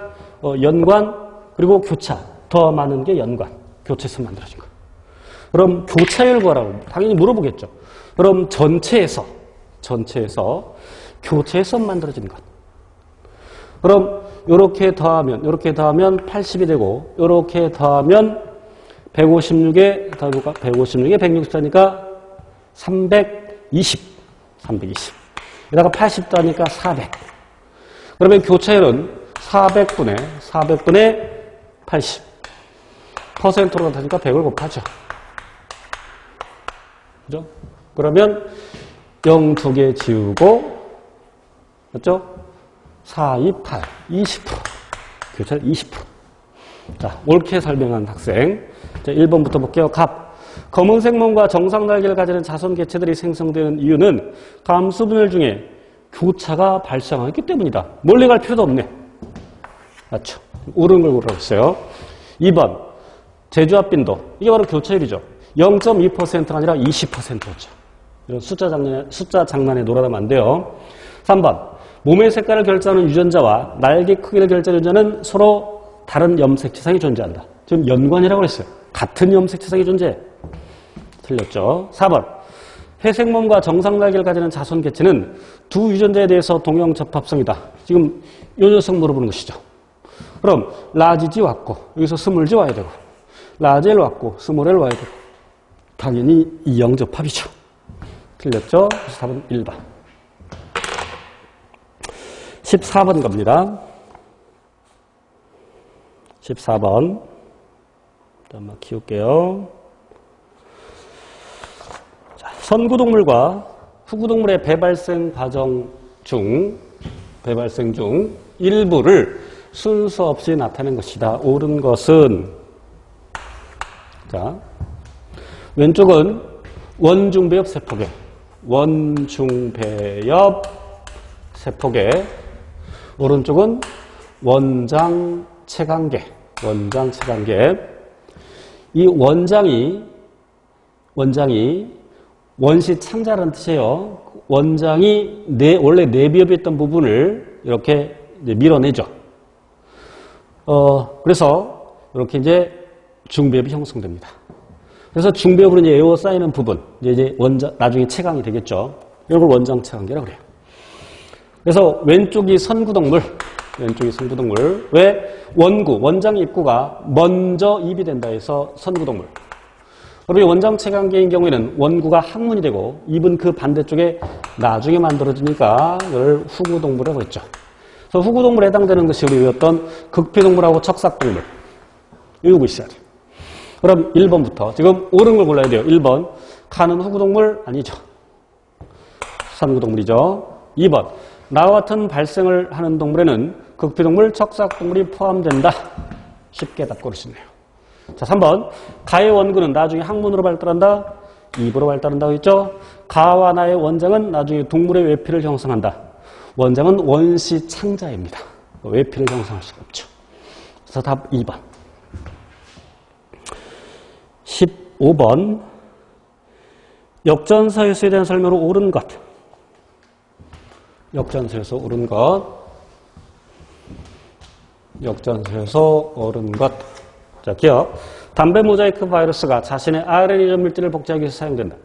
연관 그리고 교차, 더 많은 게 연관, 교체해서 만들어진 거. 그럼 교차율 구하라고 당연히 물어보겠죠. 그럼 전체에서 교체해서 만들어진 것. 그럼 요렇게 더하면 80이 되고, 요렇게 더하면 156에 더해볼까? 156에 164니까 320. 여기다가 80 더하니까 400. 그러면 교차율은 400분의 80. 퍼센트로 나타니까 100을 곱하죠. 그죠? 그러면 0 2개 지우고, 맞죠? 4, 2, 8, 20%. 교차율 20%. 자, 옳게 설명한 학생. 자, 1번부터 볼게요. 갑. 검은색 몸과 정상 날개를 가지는 자손 개체들이 생성되는 이유는 감수 분열 중에 교차가 발생하기 때문이다. 멀리 갈 필요도 없네. 맞죠? 옳은 걸 고르라고 했어요. 2번. 제조합 빈도. 이게 바로 교차율이죠. 0.2%가 아니라 20%였죠. 이런 숫자 장난에 놀아나면 안 돼요. 3번. 몸의 색깔을 결정하는 유전자와 날개 크기를 결정하는 유전자는 서로 다른 염색체상이 존재한다. 지금 연관이라고 했어요. 같은 염색체상이 존재해. 틀렸죠. 4번. 회색 몸과 정상 날개를 가지는 자손 개체는 두 유전자에 대해서 동형 접합성이다. 지금 이 녀석 물어보는 것이죠. 그럼 라지 G 왔고, 여기서 스몰 G 와야 되고, 라지 L 왔고, 스몰 L 와야 되고, 당연히 이형접합이죠. 틀렸죠? 4번 1번. 14번 갑니다. 14번. 한번 키울게요. 자, 선구동물과 후구동물의 배발생 과정 중 일부를 순서 없이 나타낸 것이다. 옳은 것은, 자, 왼쪽은 원중배엽 세포계, 오른쪽은 원장 체관계. 이 원장이 원시 창자라는 뜻이에요. 원장이 원래 내비엽이었던 부분을 이렇게 이제 밀어내죠. 그래서 이렇게 이제 중배엽이 형성됩니다. 그래서 중배엽으로 이제 에워싸이는 부분, 이제 나중에 체광이 되겠죠. 이걸 원장 체관계라고 그래요. 그래서 왼쪽이 선구동물. 왜? 원장 입구가 먼저 입이 된다 해서 선구동물. 그리고 원장 체관계인 경우에는 원구가 항문이 되고 입은 그 반대쪽에 나중에 만들어지니까 이걸 후구동물이라고 했죠. 그래서 후구동물에 해당되는 것이 우리 외웠던 극피동물하고 척삭동물. 외우고 있어야 돼요. 그럼 1번부터 지금 옳은 걸 골라야 돼요. 1번. 칸은 후구동물 아니죠. 선구동물이죠. 2번. 나와 같은 발생을 하는 동물에는 극피동물, 척삭동물이 포함된다. 쉽게 답 고를 수 있네요. 자, 3번. 가의 원근은 나중에 항문으로 발달한다. 입으로 발달한다고 했죠. 가와 나의 원장은 나중에 동물의 외피를 형성한다. 원장은 원시 창자입니다. 외피를 형성할 수가 없죠. 그래서 답 2번. 15번. 역전사유수에 대한 설명으로 옳은 것. 역전사유수 옳은 것. 역전사유수 옳은 것. 자, 기억. 담배 모자이크 바이러스가 자신의 RNA 이전 물질을 복제하기 위해서 사용된다.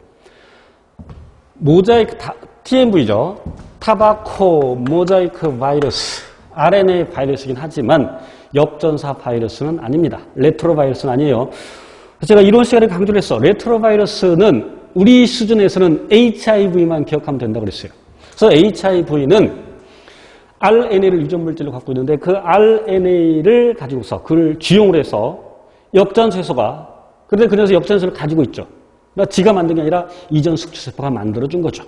모자이크, TMV죠. 타바코 모자이크 바이러스. RNA 바이러스이긴 하지만 역전사 바이러스는 아닙니다. 레트로 바이러스는 아니에요. 제가 이런 시간에 강조를 했어. 레트로 바이러스는 우리 수준에서는 HIV만 기억하면 된다고 그랬어요. 그래서 HIV는 RNA를 유전 물질로 갖고 있는데 그 RNA를 가지고서 그걸 주용을 해서 역전세소가 그런데 그 녀석 역전세소를 가지고 있죠. 그러니까 지가 만든 게 아니라 이전 숙주세포가 만들어준 거죠.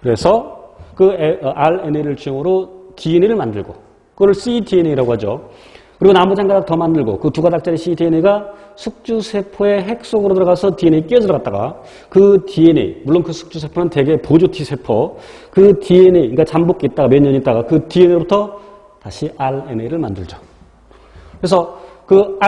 그래서 그 RNA를 주용으로 DNA를 만들고 그걸 cDNA라고 하죠. 그리고 나머지 한 가닥 더 만들고 그 두 가닥짜리 cDNA가 숙주세포의 핵 속으로 들어가서 DNA에 끼어 들어갔다가 그 DNA, 물론 그 숙주세포는 대개 보조 T세포, 그 DNA, 그러니까 잠복기 있다가 몇 년 있다가 그 DNA로부터 다시 RNA를 만들죠. 그래서 그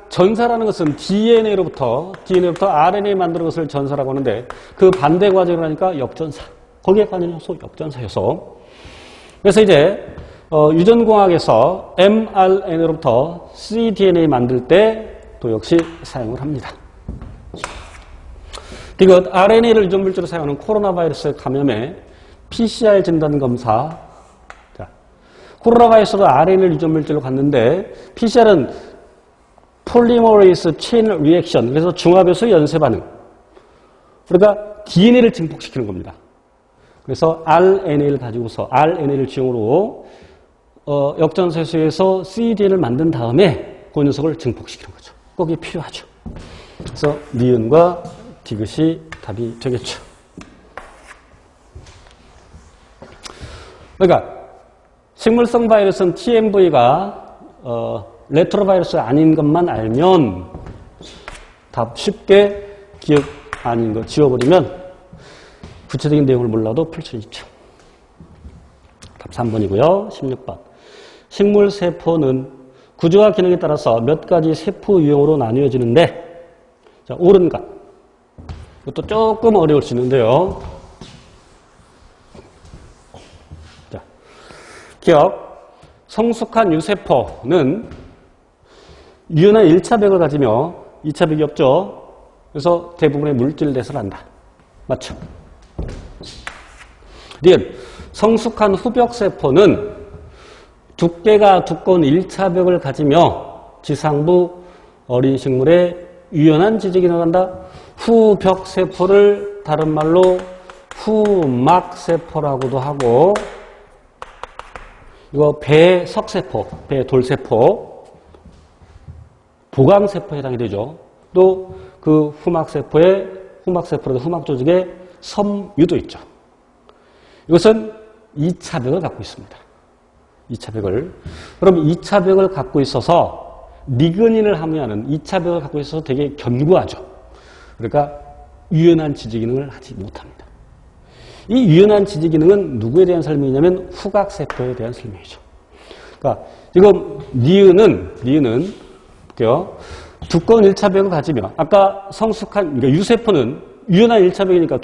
전사라는 것은 DNA로부터 RNA 만드는 것을 전사라고 하는데 그 반대 과정을 하니까 역전사. 거기에 관련 요소, 역전사 요소. 그래서 이제 유전공학에서 mRNA로부터 cDNA 만들 때 또 역시 사용을 합니다. 이것 RNA를 유전물질로 사용하는 코로나 바이러스 감염에 PCR 진단 검사. 자, 코로나 바이러스도 RNA를 유전물질로 갔는데 PCR은 폴리머레이스 체인 리액션. 그래서 중화배수 연쇄 반응. 그러니까 DNA를 증폭시키는 겁니다. 그래서 RNA를 가지고서 RNA를 지용으로 역전세수에서 cDNA를 만든 다음에 그 녀석을 증폭시키는 거죠. 거기에 필요하죠. 그래서 니은과 디귿이 답이 되겠죠. 그러니까 식물성 바이러스는 TMV가 레트로 바이러스가 아닌 것만 알면 답 쉽게 기억 아닌 거 지워버리면 구체적인 내용을 몰라도 풀 수 있죠. 답 3번이고요. 16번. 식물세포는 구조와 기능에 따라서 몇 가지 세포 유형으로 나뉘어지는데 자, 옳은 것. 이것도 조금 어려울 수 있는데요. 자, 기억. 성숙한 유세포는 유연한 1차 벽을 가지며 2차 벽이 없죠. 그래서 대부분의 물질 대사를 한다. 맞죠? 니은 성숙한 후벽세포는 두께가 두꺼운 1차 벽을 가지며 지상부 어린 식물의 유연한 지지 기능을 한다. 후벽세포를 다른 말로 후막세포라고도 하고 이거 배석세포, 배돌세포, 보강세포에 해당이 되죠. 또 그 후막세포로도 후막조직에 섬유도 있죠. 이것은 2차 벽을 갖고 있습니다. 2차 벽을. 그럼 2차 벽을 갖고 있어서 리그닌을 함유하는 2차 벽을 갖고 있어서 되게 견고하죠. 그러니까 유연한 지지 기능을 하지 못합니다. 이 유연한 지지 기능은 누구에 대한 설명이냐면 후각세포에 대한 설명이죠. 그러니까 지금 니은은 볼게요. 두꺼운 1차 벽을 가지며 아까 성숙한 그러니까 유세포는 유연한 1차 벽이니까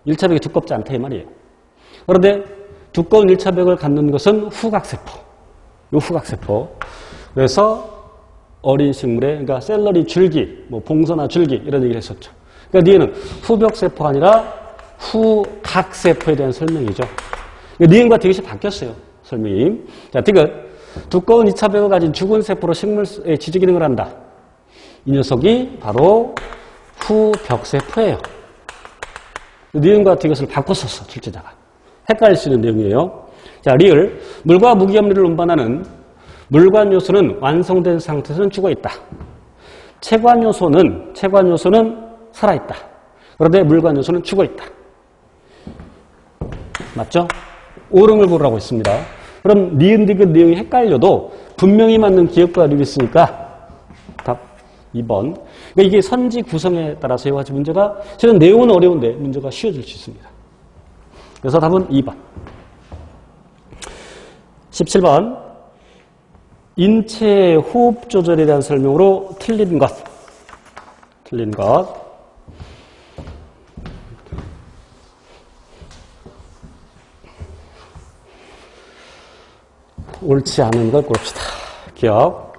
1차 벽이 두껍지 않다 이 말이에요. 그런데 두꺼운 1차 벽을 갖는 것은 후각세포. 이 후각세포. 그래서 어린 식물의 그러니까 셀러리 줄기, 뭐 봉선화 줄기 이런 얘기를 했었죠. 그러니까 니은은 후벽세포가 아니라 후각세포에 대한 설명이죠. 니은과 디귿이 바뀌었어요. 설명이. 자, 디귿. 두꺼운 2차 벽을 가진 죽은 세포로 식물의 지지 기능을 한다. 이 녀석이 바로 후벽세포예요. 니은과 디귿을 바꿨었어, 출제자가. 헷갈릴 수 있는 내용이에요. 자, 리을. 물과 무기염리를 운반하는 물관 요소는 완성된 상태에서는 죽어있다. 체관 요소는 살아있다. 그런데 물관 요소는 죽어있다. 맞죠? 옳음을 고르라고 했습니다. 그럼 니은, 디귿 내용이 헷갈려도 분명히 맞는 기억과 류이 있으니까 답 2번. 그러니까 이게 선지 구성에 따라서 여러 가지 문제가 실은 내용은 어려운데 문제가 쉬워질 수 있습니다. 그래서 답은 2번. 17번. 인체 호흡 조절에 대한 설명으로 틀린 것. 틀린 것. 옳지 않은 걸 고릅시다. 기억.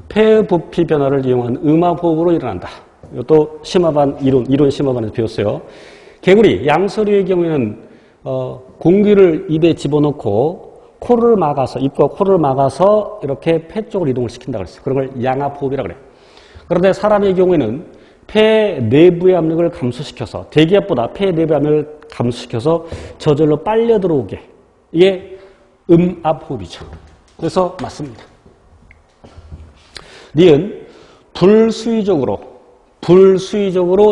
폐의 부피 변화를 이용한 음압호흡으로 일어난다. 이것도 심화반 이론 심화반에서 배웠어요. 개구리, 양서류의 경우에는 공기를 입에 집어넣고 코를 막아서, 입과 코를 막아서 이렇게 폐 쪽을 이동을 시킨다고 그랬어요. 그런 걸 양압호흡이라고 그래요. 그런데 사람의 경우에는 폐 내부의 압력을 감소시켜서, 대기압보다 폐 내부의 압력을 감소시켜서 저절로 빨려 들어오게. 이게 음압호흡이죠. 그래서 맞습니다. 니은 불수의적으로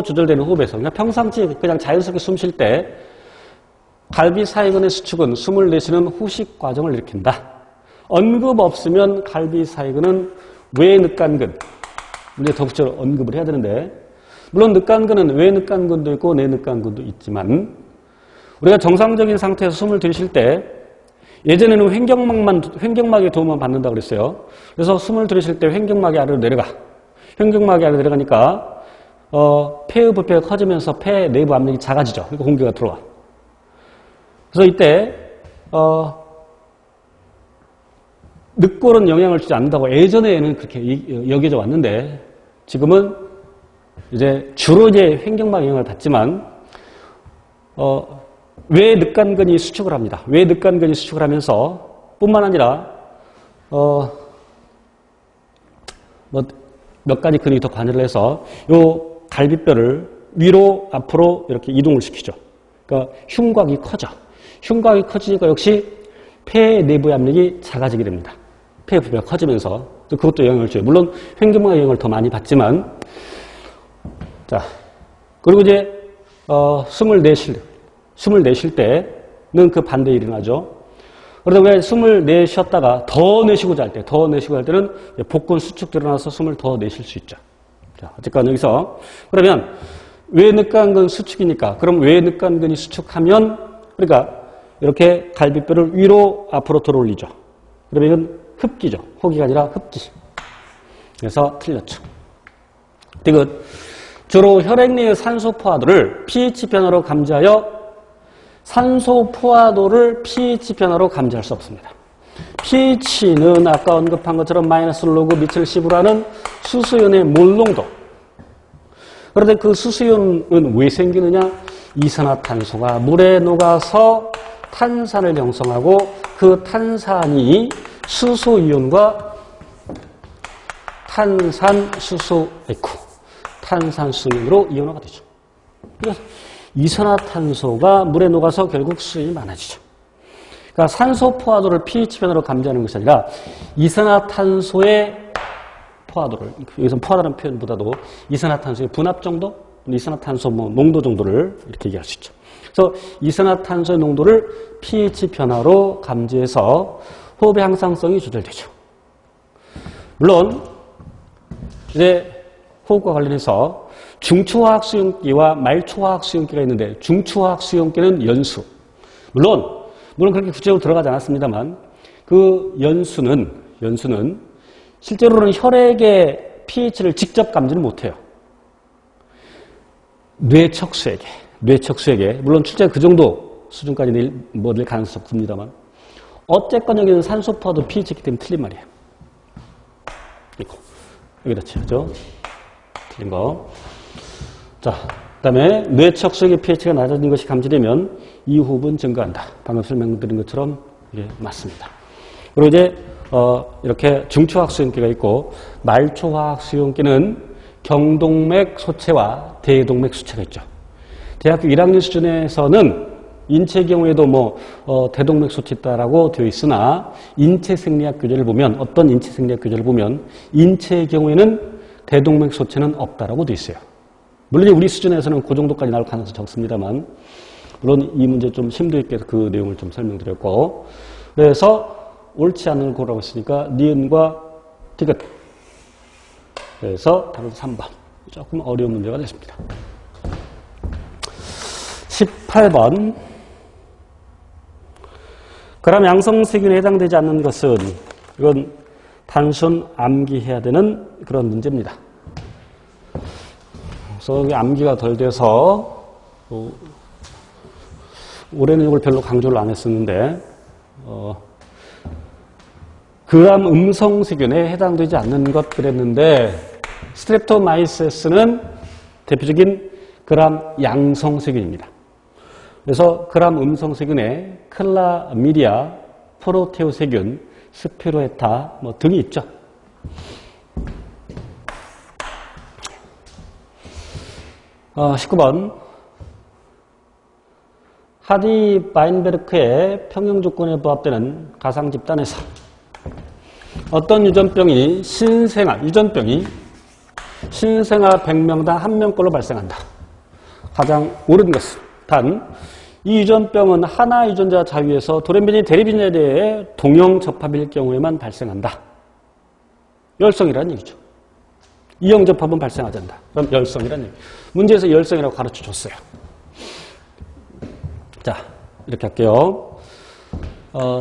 조절되는 호흡에서, 그냥 평상시 그냥 자연스럽게 숨 쉴 때 갈비사이근의 수축은 숨을 내쉬는 후식 과정을 일으킨다. 언급 없으면 갈비사이근은 외늑간근, 문제 더 붙여 언급을 해야 되는데, 물론 늑간근은 외늑간근도 있고 내늑간근도 있지만, 우리가 정상적인 상태에서 숨을 들이쉴 때 예전에는 횡격막의 도움만 받는다고 그랬어요. 그래서 숨을 들이쉴 때 횡격막이 아래로 내려가. 횡격막이 아래로 내려가니까 폐의 부피가 커지면서 폐 내부 압력이 작아지죠. 그러니까 공기가 들어와. 그래서 이때 늑골은 영향을 주지 않는다고 예전에는 그렇게 여겨져 왔는데, 지금은 이제 주로 이제 횡격막 영향을 받지만 외늑간근이 수축을 합니다. 외늑간근이 수축을 하면서 뿐만 아니라 몇 가지 근육이 더 관여를 해서 요 갈비뼈를 위로 앞으로 이렇게 이동을 시키죠. 그러니까 흉곽이 커져. 흉곽이 커지니까 역시 폐 내부의 압력이 작아지게 됩니다. 폐 부피가 커지면서 그것도 영향을 줘요. 물론 횡격막의 영향을 더 많이 받지만, 자, 그리고 이제 숨을 내쉴 때는 그 반대 일이 일어나죠. 그러다 왜 숨을 내쉬었다가 더 내쉬고자 할 때는 복근 수축 일어나서 숨을 더 내쉴 수 있죠. 자, 어쨌건 여기서 그러면 외늑간근 수축이니까, 그럼 외늑간근이 수축하면, 그러니까 이렇게 갈비뼈를 위로 앞으로 들어올리죠. 그러면 이건 흡기죠. 호기가 아니라 흡기. 그래서 틀렸죠. 디귿. 주로 혈액 내의 산소 포화도를 pH 변화로 감지하여 산소 포화도를 pH 변화로 감지할 수 없습니다. pH는 아까 언급한 것처럼 마이너스 로그 미칠 10으로 하는 수소연의 몰농도. 그런데 그 수소연은 왜 생기느냐? 이산화탄소가 물에 녹아서 탄산을 형성하고 그 탄산이 수소이온과 탄산수소으로 이온화가 되죠. 그래서 이산화탄소가 물에 녹아서 결국 수소이 많아지죠. 그러니까 산소 포화도를 pH 변화로 감지하는 것이 아니라 이산화탄소의 포화도를, 여기서 포화도라는 표현보다도 이산화탄소의 분압 정도, 이산화탄소 농도 정도를 이렇게 얘기할 수 있죠. 그래서 이산화탄소의 농도를 pH 변화로 감지해서 호흡의 항상성이 조절되죠. 물론 이제 호흡과 관련해서 중추화학 수용기와 말초화학 수용기가 있는데, 중추화학 수용기는 연수. 물론 그렇게 구체적으로 들어가지 않았습니다만, 그 연수는 실제로는 혈액의 pH를 직접 감지는 못해요. 뇌척수에게, 물론 실제 그 정도 수준까지 낼 가능성이 큽니다만, 어쨌건 여기는 산소 포화도 pH이기 때문에 틀린 말이에요. 이거 여기다 치죠. 틀린 거. 자, 그 다음에 뇌척수의 pH가 낮아진 것이 감지되면 이 호흡은 증가한다. 방금 설명드린 것처럼 이게 맞습니다. 그리고 이제 이렇게 중추화학 수용기가 있고, 말초화학 수용기는 경동맥 소체와 대동맥 수체가 있죠. 대학교 1학년 수준에서는 인체의 경우에도 대동맥 소체 있다라고 되어 있으나, 인체 생리학 교재를 보면, 어떤 인체 생리학 교재를 보면 인체의 경우에는 대동맥 소체는 없다라고 되어 있어요. 물론 우리 수준에서는 그 정도까지 나올 가능성이 적습니다만, 물론 이 문제 좀 심도 있게 그 내용을 좀 설명드렸고, 그래서 옳지 않은 걸 고르라고 했으니까 니은과 디귿. 그래서 답은 3번. 조금 어려운 문제가 됐습니다. 18번. 그람 양성세균에 해당되지 않는 것은 이건 단순 암기해야 되는 그런 문제입니다. 그래서 암기가 덜 돼서 올해는 이걸 별로 강조를 안 했었는데 그람 음성세균에 해당되지 않는 것 그랬는데 스트랩토마이세스는 대표적인 그람 양성세균입니다. 그래서 그람 음성세균에 클라미디아, 프로테오세균, 스피로에타 등이 있죠. 어, 19번. 하디 바인베르크의 평형 조건에 부합되는 가상 집단에서 어떤 유전병이 유전병이 신생아 100명당 1명꼴로 발생한다. 가장 옳은 것은 단, 이 유전병은 하나 유전자 자위에서 돌연변이 대립인에 대해 동형 접합일 경우에만 발생한다. 열성이라는 얘기죠. 이형 접합은 발생하지 않는다. 그럼 열성이라는 얘기. 문제에서 열성이라고 가르쳐 줬어요. 자, 이렇게 할게요.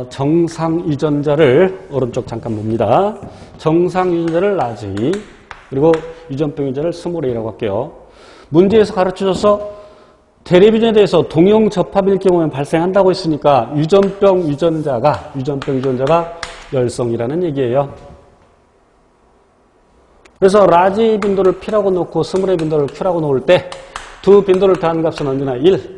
정상 유전자를 오른쪽 잠깐 봅니다. 정상 유전자를 라지, 그리고 유전병 유전자를 스몰 a라고 할게요. 문제에서 가르쳐 줘서 대립인에 대해서 동형 접합일 경우에 발생한다고 했으니까 유전병 유전자가 열성이라는 얘기예요. 그래서 라지 빈도를 P라고 놓고 스몰의 빈도를 Q라고 놓을 때 두 빈도를 더한 값은 언제나 1.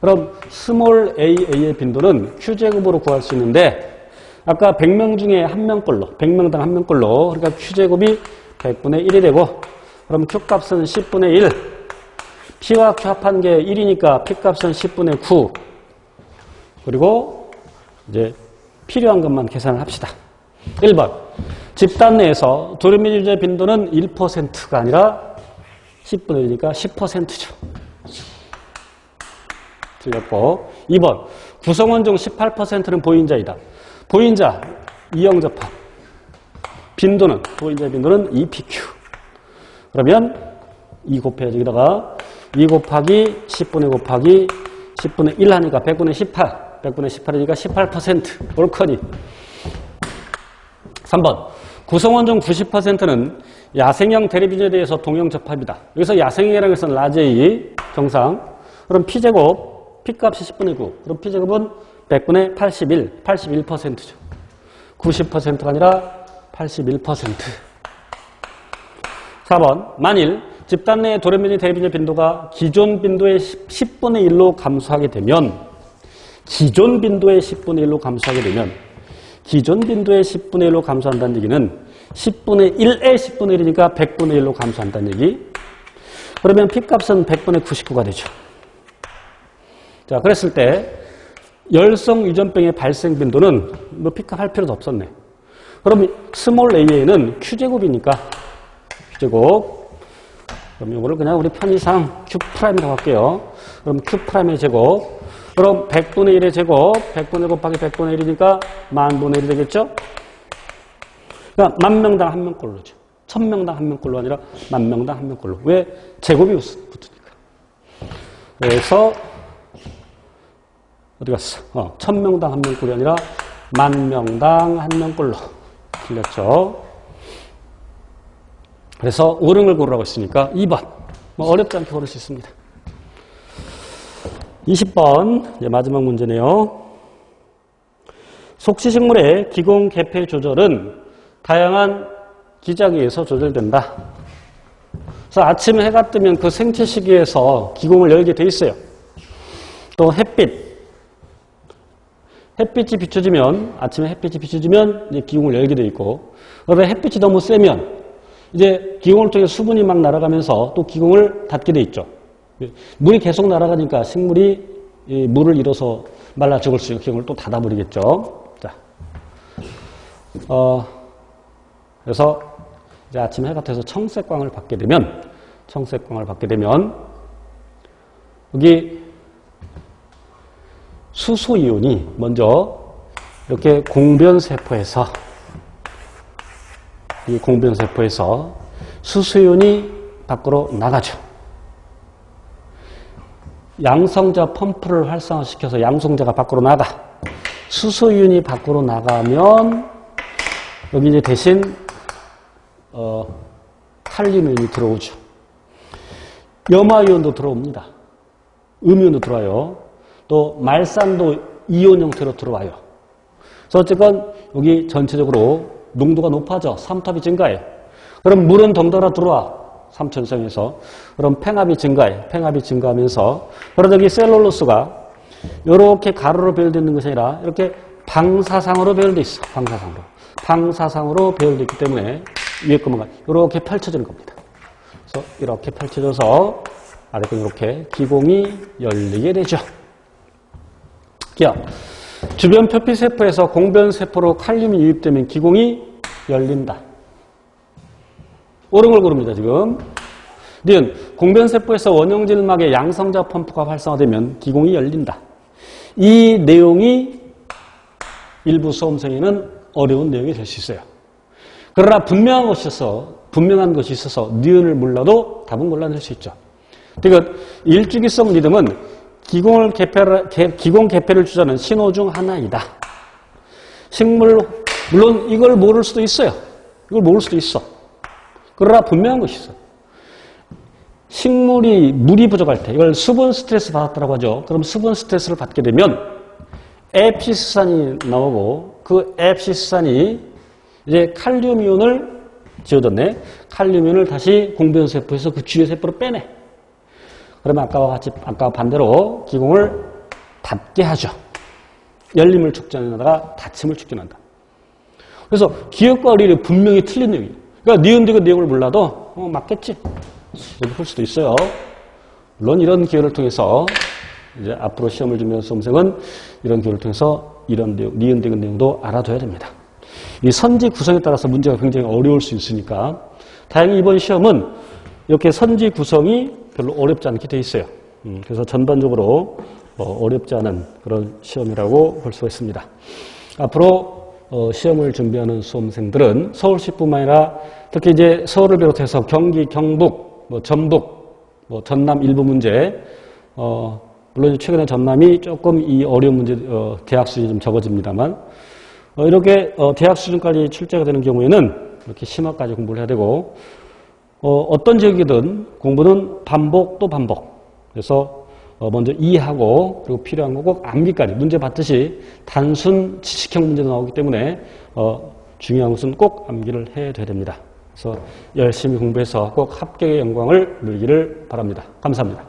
그럼 스몰 a의 빈도는 Q제곱으로 구할 수 있는데 아까 100명 중에 1명꼴로 100명당 1명꼴로 그러니까 Q제곱이 100분의 1이 되고 그럼 Q값은 10분의 1. P와 Q 합한 게 1이니까 P값은 10분의 9. 그리고 이제 필요한 것만 계산을 합시다. 1번. 집단 내에서 돌연변이 유전자 빈도는 1%가 아니라 10분의 1이니까 10%죠. 틀렸고. 2번. 구성원 중 18%는 보인자이다. 보인자, 이형 접합. 빈도는, 보인자의 빈도는 2pq. 그러면 2 곱해야지. 여기다가 2 곱하기 10분의 곱하기 10분의 1 하니까 100분의 18. 100분의 18이니까 18%. 옳거니. 3번. 구성원 중 90%는 야생형 대립인에 대해서 동형 접합이다. 여기서 야생형이라는 것은 라제이 정상. 그럼 P제곱, P값이 10분의 9. 그럼 P제곱은 100분의 81, 81%죠. 90%가 아니라 81%. 4번. 만일 집단 내의 돌연변이 대립인의 빈도가 기존 빈도의 10분의 1로 감소하게 되면 기존 빈도의 10분의 1로 감소하게 되면 기존 빈도의 10분의 1로 감소한다는 얘기는 10분의 1의 10분의 1이니까 100분의 1로 감소한다는 얘기. 그러면 P값은 100분의 99가 되죠. 자, 그랬을 때 열성 유전병의 발생 빈도는 뭐 P값 할 필요도 없었네. 그럼 스몰 a는 Q제곱이니까 Q제곱. 그럼 이거를 그냥 우리 편의상 Q'이라고 할게요. 그럼 Q'의 제곱. 그럼 100분의 1의 제곱, 100분의 1 곱하기 100분의 1이니까 10,000분의 1이 되겠죠? 그러니까 10,000명당 1명꼴로죠. 1000명당 1명꼴로 아니라 10,000명당 1명꼴로. 왜? 제곱이 붙으니까. 그래서 어디 갔어? 1000명당 1명꼴이 아니라 10,000명당 1명꼴로. 틀렸죠? 그래서 옳은 걸 고르라고 했으니까 2번. 뭐 어렵지 않게 고를 수 있습니다. 20번, 이제 마지막 문제네요. 속시식물의 기공 개폐 조절은 다양한 기작에 의해서 조절된다. 그래서 아침에 해가 뜨면 그 생체 시기에서 기공을 열게 돼 있어요. 또 햇빛이 비춰지면, 아침에 햇빛이 비춰지면 이제 기공을 열게 돼 있고, 그런데 햇빛이 너무 세면 이제 기공을 통해 수분이 막 날아가면서 또 기공을 닫게 돼 있죠. 물이 계속 날아가니까 식물이 물을 잃어서 말라 죽을 수 있는 기공을 또 닫아버리겠죠. 자, 그래서 이제 아침에 해가 떠서 청색광을 받게 되면 여기 수소이온이 먼저 이렇게 공변세포에서 이 공변세포에서 수소이온이 밖으로 나가죠. 양성자 펌프를 활성화시켜서 양성자가 밖으로 나가. 수소이온이 밖으로 나가면 여기 이제 대신 칼륨이온이 들어오죠. 염화이온도 들어옵니다. 음이온도 들어와요. 또 말산도 이온 형태로 들어와요. 그래서 어쨌건 여기 전체적으로 농도가 높아져. 삼탑이 증가해. 그럼 물은 덩달아 들어와. 삼천성에서. 그럼 팽합이 증가해. 팽합이 증가하면서 그러다 여기 셀룰로스가 이렇게 가로로 배열되어 있는 것이 아니라 이렇게 방사상으로 배열되어 있어. 방사상으로. 방사상으로 배열되어 있기 때문에 위에 것만 이렇게 펼쳐지는 겁니다. 그래서 이렇게 펼쳐져서 아래 건 이렇게 기공이 열리게 되죠. 기억. 주변 표피세포에서 공변세포로 칼륨이 유입되면 기공이 열린다. 옳은 걸 고릅니다, 지금. 니은, 공변세포에서 원형질막의 양성자 펌프가 활성화되면 기공이 열린다. 이 내용이 일부 수험생에는 어려운 내용이 될 수 있어요. 그러나 분명한 것이 있어서 니은을 몰라도 답은 골라낼 수 있죠. 그러니까 일주기성 리듬은 기공 개폐를 주자는 신호 중 하나이다. 물론 이걸 모를 수도 있어요. 이걸 모를 수도 있어. 그러나 분명한 것이 있어. 식물이 물이 부족할 때 이걸 수분 스트레스 받았다고 하죠. 그럼 수분 스트레스를 받게 되면 에피스산이 나오고 그 에피스산이 이제 칼륨이온을 지어졌네. 칼륨이온을 다시 공변세포에서 그 주요 세포로 빼내. 그러면 아까와 반대로 기공을 닫게 하죠. 열림을 촉진하다가 닫힘을 촉진한다. 그래서 기억과 의리는 분명히 틀린 내용이에요. 그러니까 니은디귿 내용을 몰라도 맞겠지. 이렇게 볼 수도 있어요. 물론 이런 기회를 통해서 이제 앞으로 시험을 준비하는 수험생은 이런 기회를 통해서 이런 내용, 니은디귿 내용도 알아둬야 됩니다. 이 선지 구성에 따라서 문제가 굉장히 어려울 수 있으니까 다행히 이번 시험은 이렇게 선지 구성이 별로 어렵지 않게 돼 있어요. 그래서 전반적으로 어렵지 않은 그런 시험이라고 볼 수가 있습니다. 앞으로 시험을 준비하는 수험생들은 서울시뿐만 아니라 특히 이제 서울을 비롯해서 경기, 경북, 전북, 전남 일부 문제, 물론 최근에 전남이 조금 이 어려운 문제, 대학 수준이 좀 적어집니다만, 이렇게 대학 수준까지 출제가 되는 경우에는 이렇게 심화까지 공부를 해야 되고, 어떤 지역이든 공부는 반복 또 반복. 그래서 먼저 이해하고 그리고 필요한 거 꼭 암기까지 문제 받듯이 단순 지식형 문제도 나오기 때문에 중요한 것은 꼭 암기를 해야 됩니다. 그래서 열심히 공부해서 꼭 합격의 영광을 누리기를 바랍니다. 감사합니다.